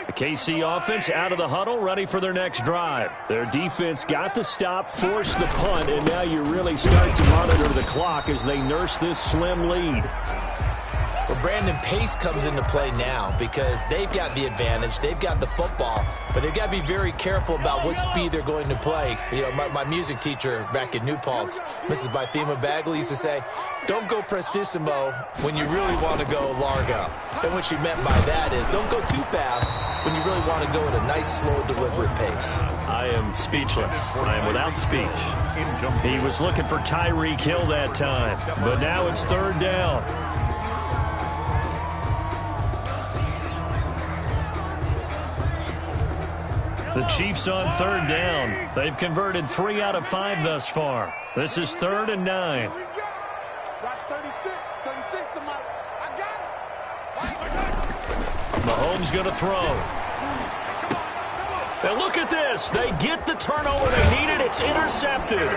The KC offense out of the huddle, ready for their next drive. Their defense got the stop, forced the punt, and now you really start to monitor the clock as they nurse this slim lead. Well, Brandon, pace comes into play now because they've got the advantage. They've got the football, but they've got to be very careful about what speed they're going to play. You know, my music teacher back in New Paltz, Mrs. Bythema Bagley, used to say, don't go prestissimo when you really want to go largo. And what she meant by that is don't go too fast when you really want to go at a nice, slow, deliberate pace. I am speechless. I am without speech. He was looking for Tyreek Hill that time, but now it's third down. The Chiefs on third down. They've converted 3 out of 5 thus far. This is third and 9. Mahomes going to throw. And look at this. They get the turnover they needed. It's intercepted.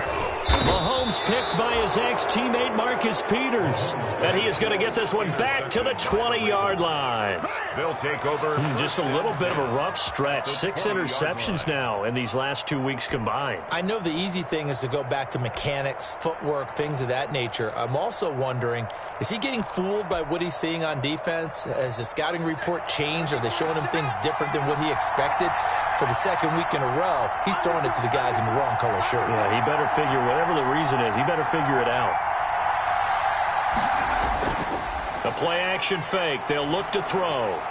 Mahomes picked by his ex-teammate Marcus Peters. And he is going to get this one back to the 20-yard line. They'll take over. Just a little bit of a rough stretch. 6 interceptions now in these last 2 weeks combined. I know the easy thing is to go back to mechanics, footwork, things of that nature. I'm also wondering, is he getting fooled by what he's seeing on defense? Has the scouting report changed? Are they showing him things different than what he expected? For the second week in a row, he's throwing it to the guys in the wrong color shirts. Yeah, he better figure, whatever the reason is, he better figure it out. A play-action fake. They'll look to throw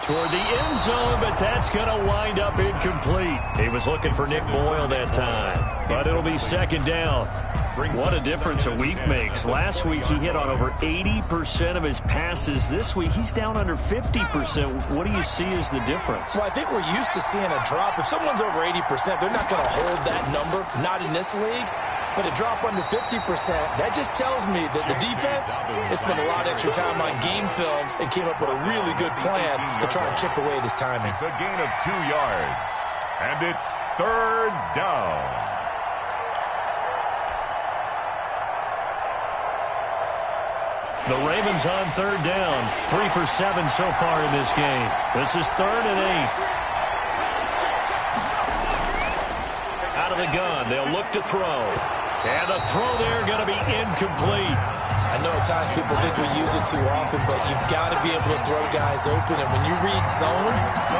toward the end zone, but that's going to wind up incomplete. He was looking for Nick Boyle that time, but it'll be second down. What a difference a week makes. Last week, he hit on over 80% of his passes. This week, he's down under 50%. What do you see as the difference? Well, I think we're used to seeing a drop. If someone's over 80%, they're not going to hold that number, not in this league. But a drop under 50%, that just tells me that the defense has spent a lot of extra time on game films and came up with a really good plan to try and chip away this timing. It's a gain of 2 yards, and it's third down. The Ravens on third down. 3 for 7 so far in this game. This is third and 8. Out of the gun, they'll look to throw. And the throw there going to be incomplete. I know at times people think we use it too often, but you've got to be able to throw guys open. And when you read zone,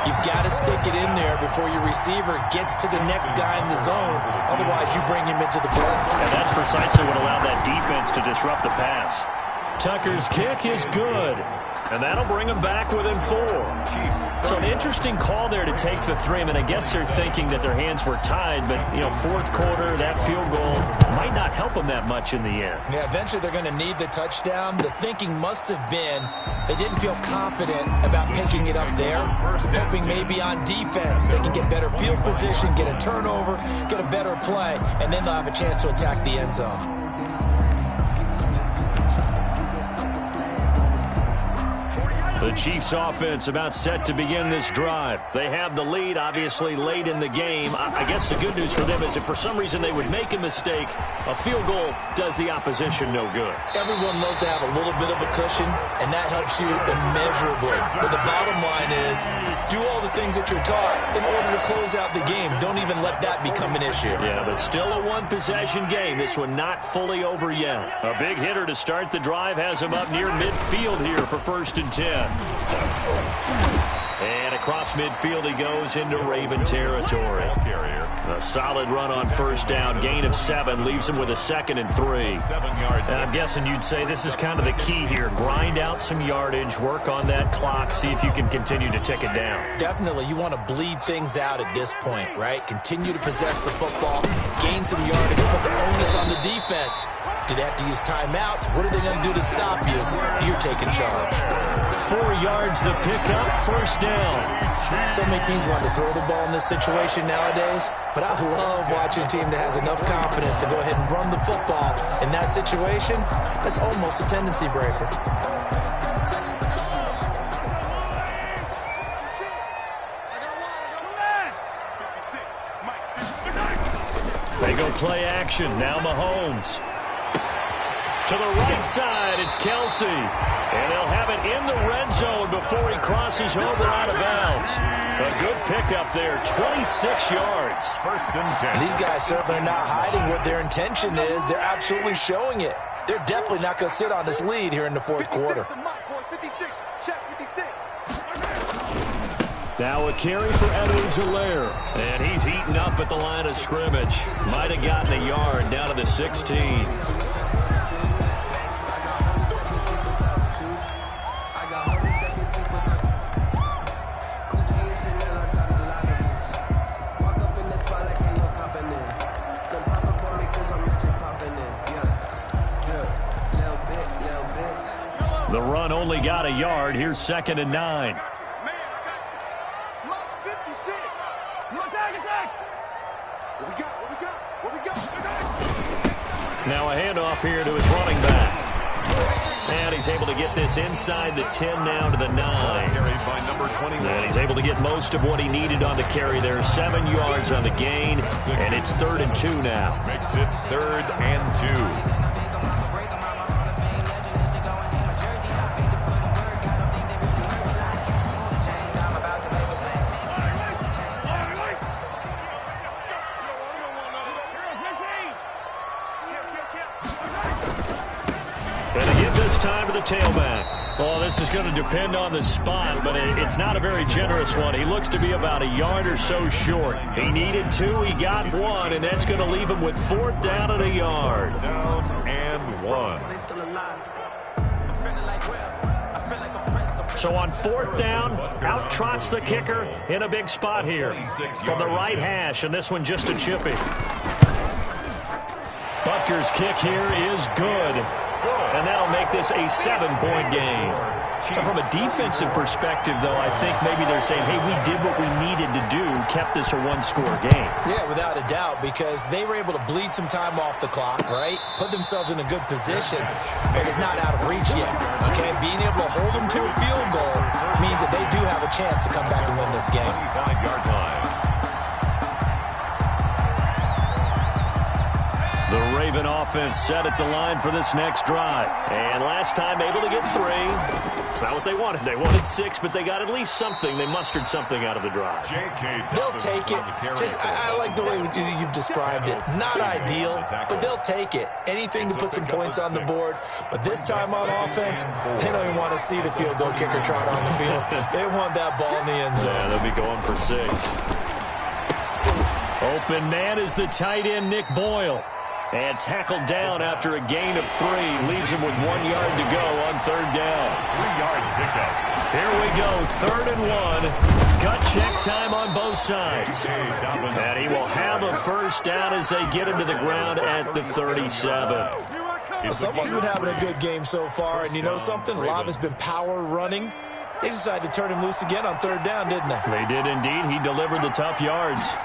you've got to stick it in there before your receiver gets to the next guy in the zone. Otherwise, you bring him into the play. And that's precisely what allowed that defense to disrupt the pass. Tucker's kick is good. And that'll bring them back within 4. So an interesting call there to take the 3. I mean, I guess they're thinking that their hands were tied, but, you know, fourth quarter, that field goal might not help them that much in the end. Yeah, eventually they're going to need the touchdown. The thinking must have been they didn't feel confident about picking it up there, hoping maybe on defense they can get better field position, get a turnover, get a better play, and then they'll have a chance to attack the end zone. The Chiefs offense about set to begin this drive. They have the lead, obviously, late in the game. I guess the good news for them is if for some reason they would make a mistake, a field goal does the opposition no good. Everyone loves to have a little bit of a cushion, and that helps you immeasurably. But the bottom line is do all the things that you're taught in order to close out the game. Don't even let that become an issue. Yeah, but still a one-possession game. This one not fully over yet. A big hitter to start the drive has him up near midfield here for 1st and 10. And across midfield he goes into Raven territory. A solid run on 1st down. Gain of 7 leaves him with a 2nd and 3. And I'm guessing you'd say this is kind of the key here. Grind out some yardage, work on that clock, see if you can continue to tick it down. Definitely. You want to bleed things out at this point, right? Continue to possess the football, gain some yardage, put the onus on the defense. Do they have to use timeouts? What are they going to do to stop you? You're taking charge. 4 yards the pickup, 1st down. So many teams want to throw the ball in this situation nowadays, but I love watching a team that has enough confidence to go ahead and run the football. In that situation, that's almost a tendency breaker. They go play action. Now Mahomes. To the right side, it's Kelsey. And they'll have it in the red zone before he crosses over out of bounds. A good pickup there, 26 yards. 1st and 10. These guys certainly are not hiding what their intention is. They're absolutely showing it. They're definitely not going to sit on this lead here in the 4th quarter. Now a carry for Edwards-Helaire. And he's eaten up at the line of scrimmage. Might have gotten a yard down to the 16. The run only got a yard. Here's 2nd and 9. Now a handoff here to his running back. And he's able to get this inside the 10 now to the 9. And he's able to get most of what he needed on the carry there. 7 yards on the gain. And it's 3rd and 2 now. Makes it 3rd and 2. Time to the tailback. Oh, this is going to depend on the spot, but it's not a very generous one. He looks to be about a yard or so short. He needed 2, he got 1, and that's going to leave him with 4th down and a yard. Down and 1. So on 4th down, out trots the kicker in a big spot here from the right hash, and this one just a chippy. Butker's kick here is good. And that'll make this a 7-point game. And from a defensive perspective, though, I think maybe they're saying, hey, we did what we needed to do, kept this a 1-score game. Yeah, without a doubt, because they were able to bleed some time off the clock, right? Put themselves in a good position, but it's not out of reach yet, okay? Being able to hold them to a field goal means that they do have a chance to come back and win this game. 25-yard line. The Raven offense set at the line for this next drive. And last time able to get 3. It's not what they wanted. They wanted 6, but they got at least something. They mustered something out of the drive. They'll take it. I like the way you've described it. Not ideal, but they'll take it. Anything to put some points on the board. But this time on offense, they don't even want to see the field goal kicker trot on the field. They want that ball in the end zone. Yeah, they'll be going for 6. Open man is the tight end, Nick Boyle. And tackled down after a gain of 3. Leaves him with 1 yard to go on 3rd down. 3-yard pickup. Here we go, 3rd and 1. Gut check time on both sides. And he will have a first down as they get him to the ground at the 37. Well, someone's been having a good game so far, and you know something? A lot has been power running. They decided to turn him loose again on 3rd down, didn't they? They did indeed. He delivered the tough yards.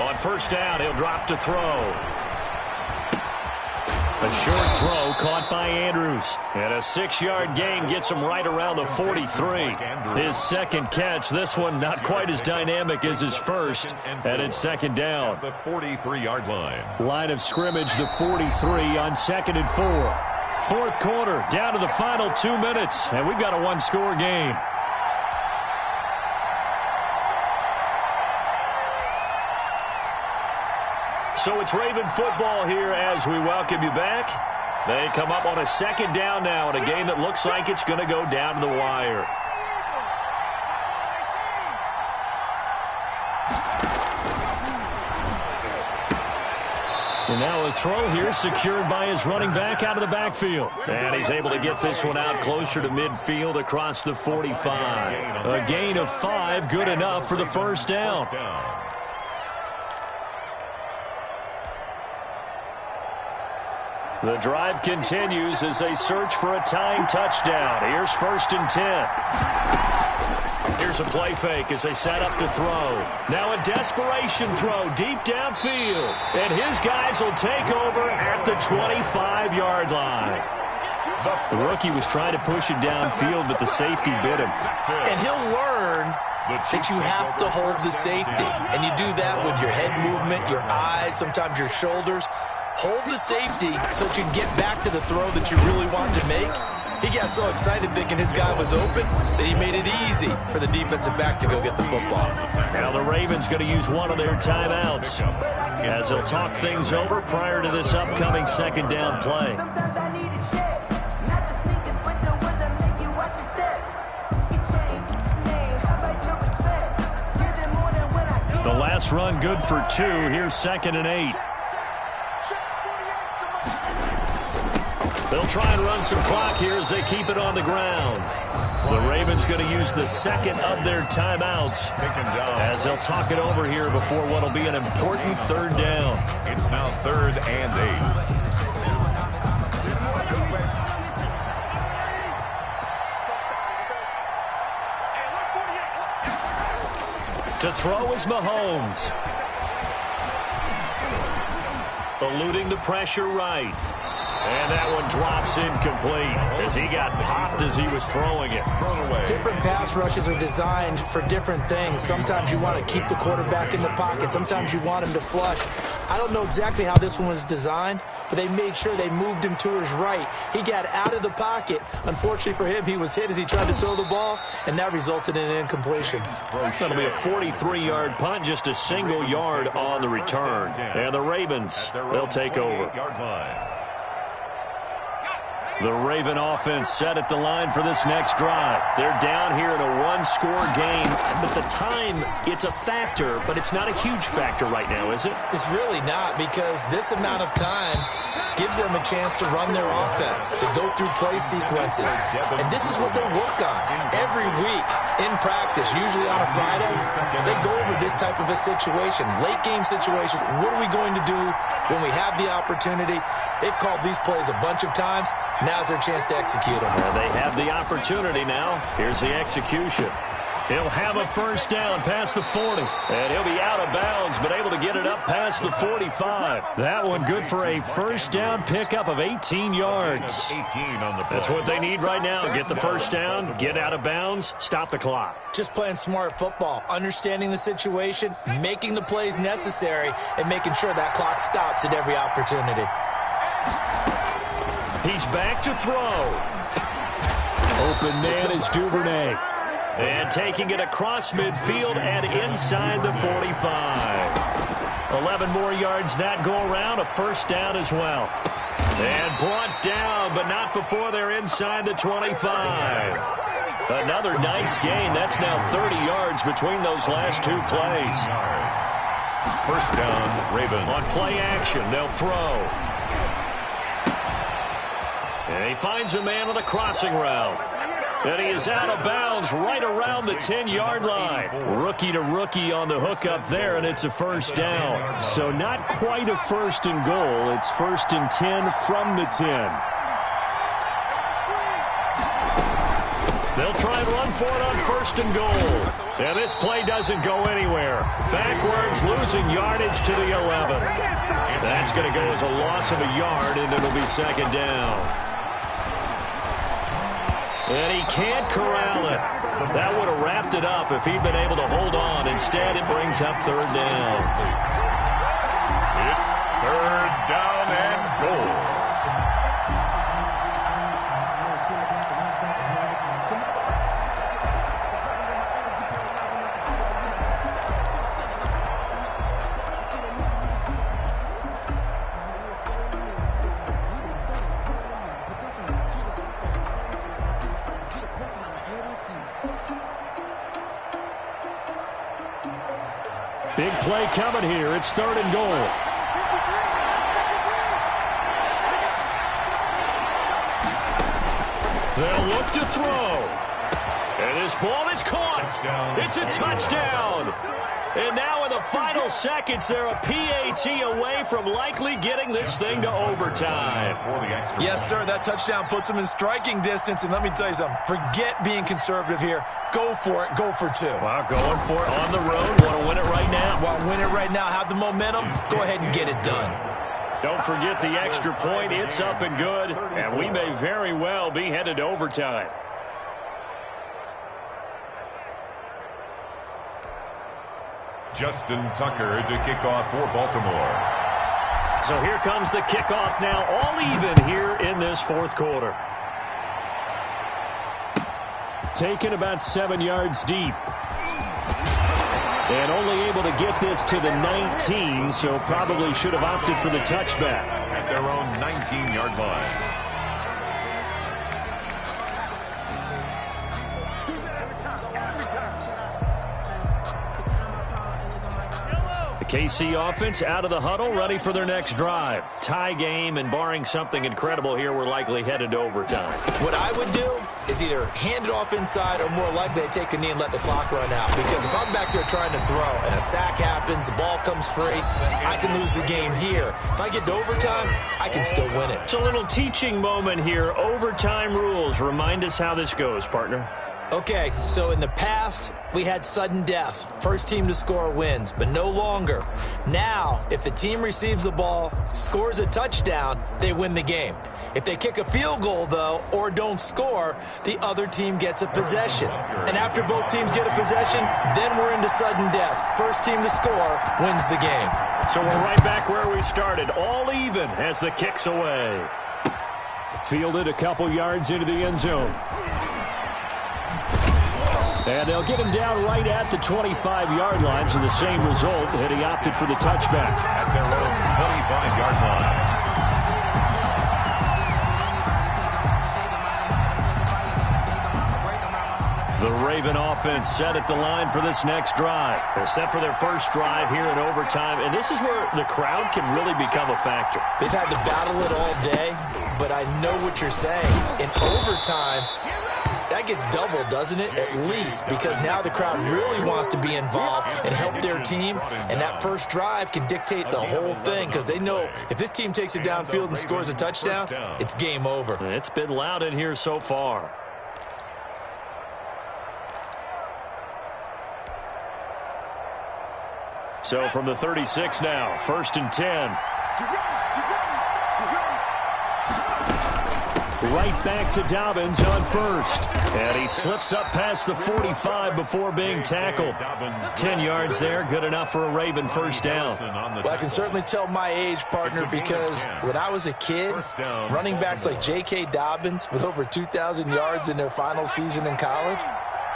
On 1st down, he'll drop to throw. A short throw caught by Andrews. And a 6-yard gain gets him right around the 43. His 2nd catch. This one not quite as dynamic as his first. And it's 2nd down. The 43-yard line. Line of scrimmage to 43 on 2nd and 4. 4th quarter, down to the final 2 minutes. And we've got a 1-score game. So it's Raven football here as we welcome you back. They come up on a 2nd down now in a game that looks like it's going to go down to the wire. And now a throw here secured by his running back out of the backfield. And he's able to get this one out closer to midfield across the 45. A gain of 5, good enough for the first down. The drive continues as they search for a tying touchdown. Here's 1st and 10. Here's a play fake as they set up to throw. Now a desperation throw deep downfield. And his guys will take over at the 25-yard line. The rookie was trying to push it downfield, but the safety bit him. And he'll learn that you have to hold the safety. And you do that with your head movement, your eyes, sometimes your shoulders. Hold the safety so that you can get back to the throw that you really want to make. He got so excited thinking his guy was open that he made it easy for the defensive back to go get the football. Now the Ravens going to use one of their timeouts as they'll talk things over prior to this upcoming 2nd down play. The last run good for 2. Here's 2nd and 8. They'll try and run some clock here as they keep it on the ground. The Ravens going to use the 2nd of their timeouts as they'll talk it over here before what will be an important 3rd down. It's now 3rd and 8. To throw is Mahomes. Eluding the pressure right. And that one drops incomplete as he got popped as he was throwing it. Different pass rushes are designed for different things. Sometimes you want to keep the quarterback in the pocket. Sometimes you want him to flush. I don't know exactly how this one was designed, but they made sure they moved him to his right. He got out of the pocket. Unfortunately for him, he was hit as he tried to throw the ball, and that resulted in an incompletion. That'll be a 43-yard punt, just a single yard on the return. And the Ravens, they'll take over. The Raven offense set at the line for this next drive. They're down here in a 1-score game, but the time, it's a factor, but it's not a huge factor right now, is it? It's really not, because this amount of time gives them a chance to run their offense, to go through play sequences. And this is what they work on every week in practice, usually on a Friday. They go over this type of a situation, late game situation. What are we going to do when we have the opportunity? They've called these plays a bunch of times. Now's their chance to execute them. They have the opportunity now. Here's the execution. He'll have a first down past the 40. And he'll be out of bounds, but able to get it up past the 45. That one good for a first down pickup of 18 yards. 18 on the play. That's what they need right now. Get the first down, get out of bounds, stop the clock. Just playing smart football, understanding the situation, making the plays necessary, and making sure that clock stops at every opportunity. He's back to throw. Open man is Duvernay. And taking it across midfield and inside the 45. 11 more yards that go around, a first down as well. And brought down, but not before they're inside the 25. Another nice gain. That's now 30 yards between those last two plays. First down, Ravens. On play action, they'll throw. And he finds a man on the crossing route. And he is out of bounds right around the 10-yard line. Rookie to rookie on the hookup there, and it's a first down. So not quite a first and goal. It's first and 10 from the 10. They'll try and run for it on first and goal. And this play doesn't go anywhere. Backwards, losing yardage to the 11. That's going to go as a loss of a yard, and it'll be second down. And he can't corral it. That would have wrapped it up if he'd been able to hold on. Instead, it brings up third down. It's third down and goal. Big play coming here. It's third and goal. They'll look to throw. And this ball is caught. It's a touchdown. And now in the final seconds, they're a PAT away from likely getting this thing to overtime. Yes, sir, that touchdown puts them in striking distance. And let me tell you something, forget being conservative here. Go for it. Go for two. Wow, going for it on the road. Want to win it right now? Want to win it right now, have the momentum, go ahead and get it done. Don't forget the extra point. It's up and good. And we may very well be headed to overtime. Justin Tucker to kick off for Baltimore. So here comes the kickoff now, all even here in this fourth quarter. Taken about 7 yards deep. And only able to get this to the 19, so probably should have opted for the touchback. At their own 19-yard line. The KC offense out of the huddle, ready for their next drive. Tie game, and barring something incredible here, we're likely headed to overtime. What I would do is either hand it off inside or more likely to take a knee and let the clock run out. Because if I'm back there trying to throw and a sack happens, the ball comes free, I can lose the game here. If I get to overtime, I can still win it. It's a little teaching moment here. Overtime rules. Remind us how this goes, partner. Okay, so in the past, we had sudden death. First team to score wins, but no longer. Now, if the team receives the ball, scores a touchdown, they win the game. If they kick a field goal, though, or don't score, the other team gets a possession. And after both teams get a possession, then we're into sudden death. First team to score wins the game. So we're right back where we started, all even as the kick's away. Fielded a couple yards into the end zone. And they'll get him down right at the 25-yard line, so the same result, and he opted for the touchback. At their own 25-yard line. The Raven offense set at the line for this next drive. They're set for their first drive here in overtime, and this is where the crowd can really become a factor. They've had to battle it all day, but I know what you're saying. In overtime, that gets doubled, doesn't it? At least, because now the crowd really wants to be involved and help their team, and that first drive can dictate the whole thing because they know if this team takes it downfield and scores a touchdown, it's game over. It's been loud in here so far. So from the 36 now, 1st and 10. Right back to Dobbins on first. And he slips up past the 45 before being tackled. 10 yards there, good enough for a Raven first down. Well, I can certainly tell my age, partner, because when I was a kid, running backs like J.K. Dobbins with over 2,000 yards in their final season in college,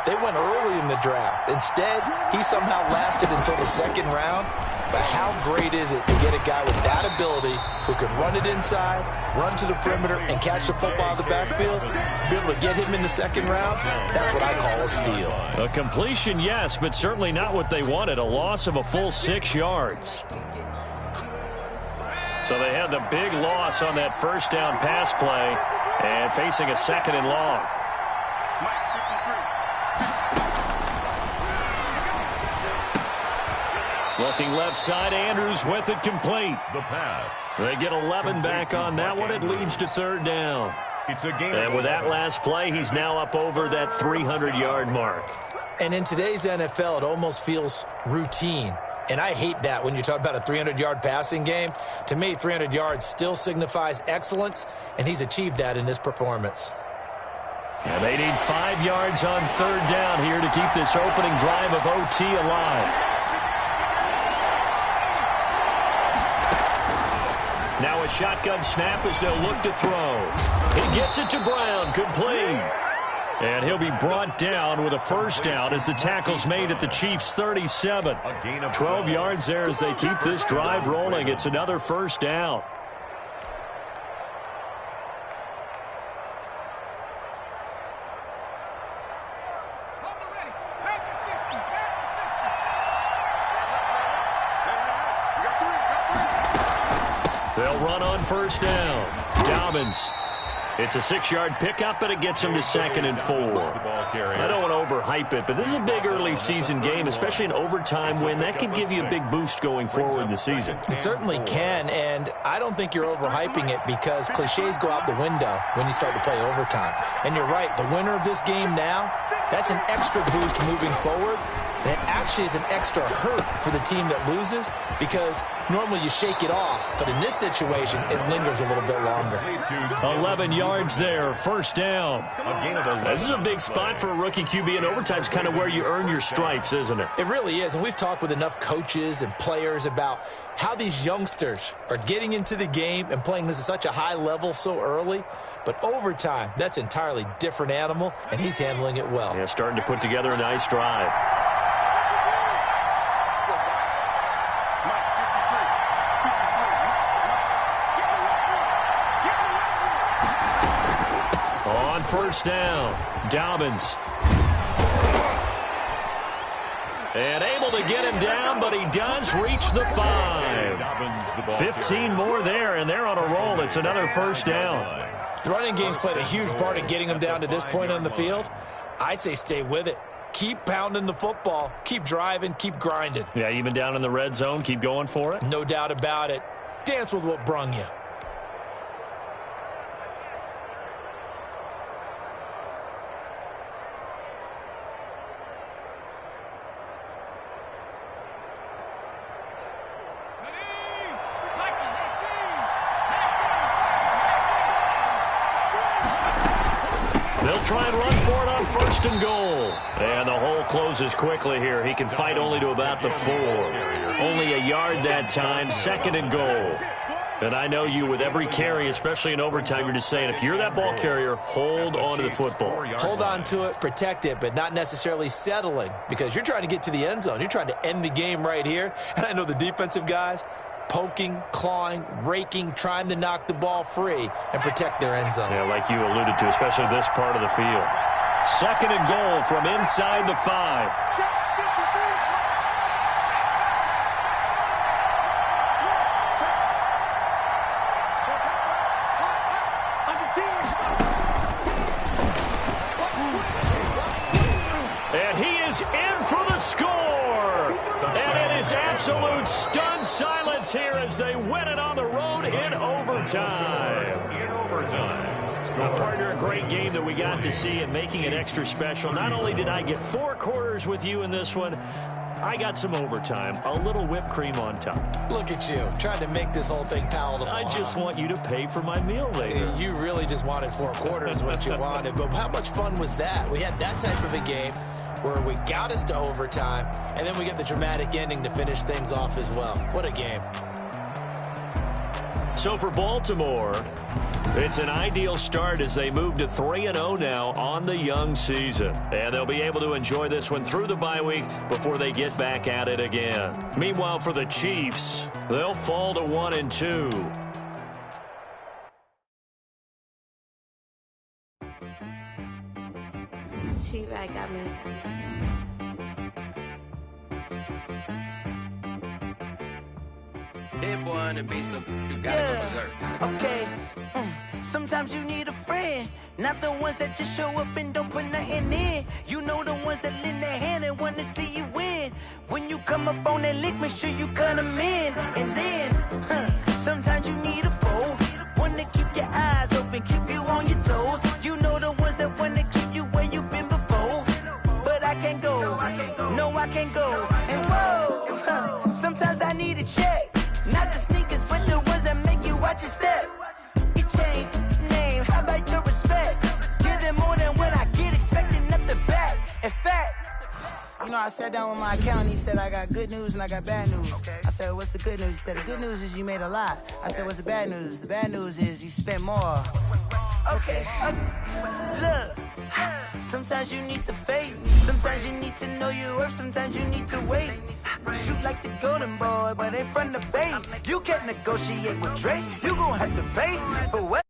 they went early in the draft. Instead, he somehow lasted until the 2nd round. But how great is it to get a guy with that ability who can run it inside, run to the perimeter, and catch the football out of the backfield? Be able to get him in the 2nd round, that's what I call a steal. A completion, yes, but certainly not what they wanted. A loss of a full 6 yards. So they had the big loss on that first down pass play and facing a 2nd and long. Looking left side, Andrews with it complete. The pass. They get 11 back on that one. It leads to 3rd down. It's a game. And with that last play, he's now up over that 300-yard mark. And in today's NFL, it almost feels routine. And I hate that when you talk about a 300-yard passing game. To me, 300 yards still signifies excellence, and he's achieved that in this performance. And they need 5 yards on 3rd down here to keep this opening drive of OT alive. Now a shotgun snap as they'll look to throw. He gets it to Brown, complete. And he'll be brought down with a first down as the tackle's made at the Chiefs' 37. 12 yards there as they keep this drive rolling. It's another first down. They'll run on first down. Dobbins. It's a 6-yard pickup, but it gets him to 2nd and 4. I don't want to overhype it, but this is a big early season game, especially an overtime win. That could give you a big boost going forward in the season. It certainly can, and I don't think you're overhyping it because cliches go out the window when you start to play overtime. And you're right, the winner of this game now, that's an extra boost moving forward. And it actually is an extra hurt for the team that loses because normally you shake it off. But in this situation, it lingers a little bit longer. 11 yards there, first down. This is a big spot for a rookie QB, and overtime's kind of where you earn your stripes, isn't it? It really is, and we've talked with enough coaches and players about how these youngsters are getting into the game and playing this at such a high level so early. But overtime, that's an entirely different animal, and he's handling it well. Yeah, starting to put together a nice drive. On first down, Dobbins. And able to get him down, but he does reach the 5. 15 more there, and they're on a roll. It's another first down. The running game's played a huge part in getting him down to this point on the field. I say stay with it. Keep pounding the football. Keep driving. Keep grinding. Yeah, even down in the red zone, keep going for it. No doubt about it. Dance with what brung you. They'll try and run for it on first and goal. And the hole closes quickly here. He can fight only to about the 4. Only a yard that time, 2nd and goal. And I know you, with every carry, especially in overtime, you're just saying, if you're that ball carrier, hold on to the football. Hold on to it, protect it, but not necessarily settling, because you're trying to get to the end zone. You're trying to end the game right here. And I know the defensive guys, poking, clawing, raking, trying to knock the ball free and protect their end zone. Yeah, like you alluded to, especially this part of the field. 2nd and goal from inside the 5. And he is in for the score. And it is absolute stunned silence here as they win it on the road in overtime. Partner, a great game that we got to see and making it extra special. Not only did I get 4 quarters with you in this one, I got some overtime, a little whipped cream on top. Look at you, trying to make this whole thing palatable. I just want you to pay for my meal later. You really just wanted 4 quarters what you wanted, but how much fun was that? We had that type of a game where we got us to overtime, and then we get the dramatic ending to finish things off as well. What a game. So for Baltimore, it's an ideal start as they move to 3-0 now on the young season. And they'll be able to enjoy this one through the bye week before they get back at it again. Meanwhile, for the Chiefs, they'll fall to 1-2. She-Rag got me. Hit boy on the beat, so you gotta go berserk. Okay. Sometimes you need a friend, not the ones that just show up and don't put nothing in. You know the ones that lend their hand and want to see you win. When you come up on that lick, make sure you cut them in. And then, sometimes you need a foe, one to keep your eyes open, keep you on your toes. You know the ones that want to keep you where you've been before. But I can't go, no I can't go. And whoa, sometimes I need a check. Not the sneakers, but the ones that make you watch your step. You change name, how about your respect? Give them more than what I get, expecting nothing back. In fact, you know, I sat down with my accountant, he said, I got good news and I got bad news. I said, what's the good news? He said, the good news is you made a lot. I said, what's the bad news? The bad news is you spent more. Okay, look, sometimes you need the faith, sometimes you need to know your worth, sometimes you need to wait. Shoot like the golden boy, but ain't from the bay. You can't negotiate with Drake, you gon' have to pay for what?